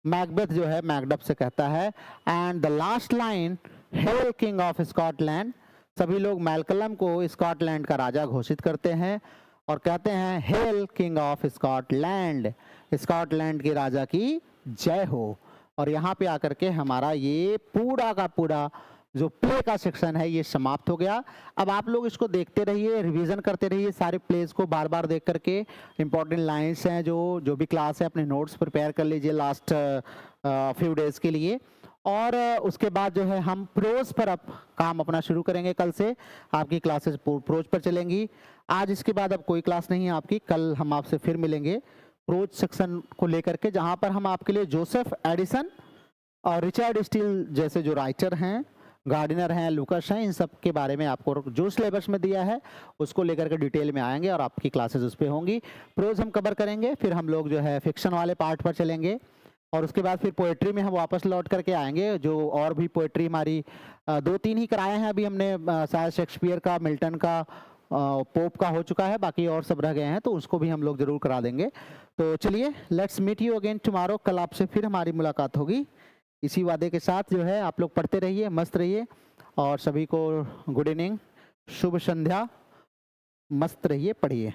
Macbeth जो है मैकडफ से कहता है। And the last line, hail king of Scotland, सभी लोग मैल्कलम को स्कॉटलैंड का राजा घोषित करते हैं और कहते हैं hello king of Scotland, Scotland के राजा की जय हो। और यहाँ पे आकर के हमारा ये पूरा का पूरा जो प्ले का सेक्शन है ये समाप्त हो गया। अब आप लोग इसको देखते रहिए, रिवीजन करते रहिए, सारे प्लेस को बार बार देख करके, इंपॉर्टेंट लाइंस हैं जो भी क्लास है अपने नोट्स प्रिपेयर कर लीजिए लास्ट फ्यू डेज के लिए। और उसके बाद जो है हम प्रोज पर अब काम अपना शुरू करेंगे, कल से आपकी क्लासेस प्रोज पर चलेंगी। आज इसके बाद अब कोई क्लास नहीं है आपकी, कल हम आपसे फिर मिलेंगे प्रोज सेक्शन को लेकर के, जहां पर हम आपके लिए जोसेफ एडिसन और रिचर्ड स्टील जैसे जो राइटर हैं, गार्डिनर हैं, लुकस हैं, इन सब के बारे में आपको जो सिलेबस में दिया है उसको लेकर के डिटेल में आएंगे और आपकी क्लासेस उस पर होंगी। प्रोज हम कवर करेंगे, फिर हम लोग जो है फिक्शन वाले पार्ट पर चलेंगे, और उसके बाद फिर पोएट्री में हम वापस लौट करके आएंगे, जो और भी पोएट्री हमारी 2-3 ही कराए हैं अभी हमने, शायद शेक्सपियर का, मिल्टन का, पोप का हो चुका है, बाकी और सब रह गए हैं, तो उसको भी हम लोग जरूर करा देंगे। तो चलिए, let's meet you again tomorrow. कल आपसे फिर हमारी मुलाकात होगी इसी वादे के साथ। जो है आप लोग पढ़ते रहिए, मस्त रहिए, और सभी को गुड इवनिंग, शुभ संध्या, मस्त रहिए, पढ़िए।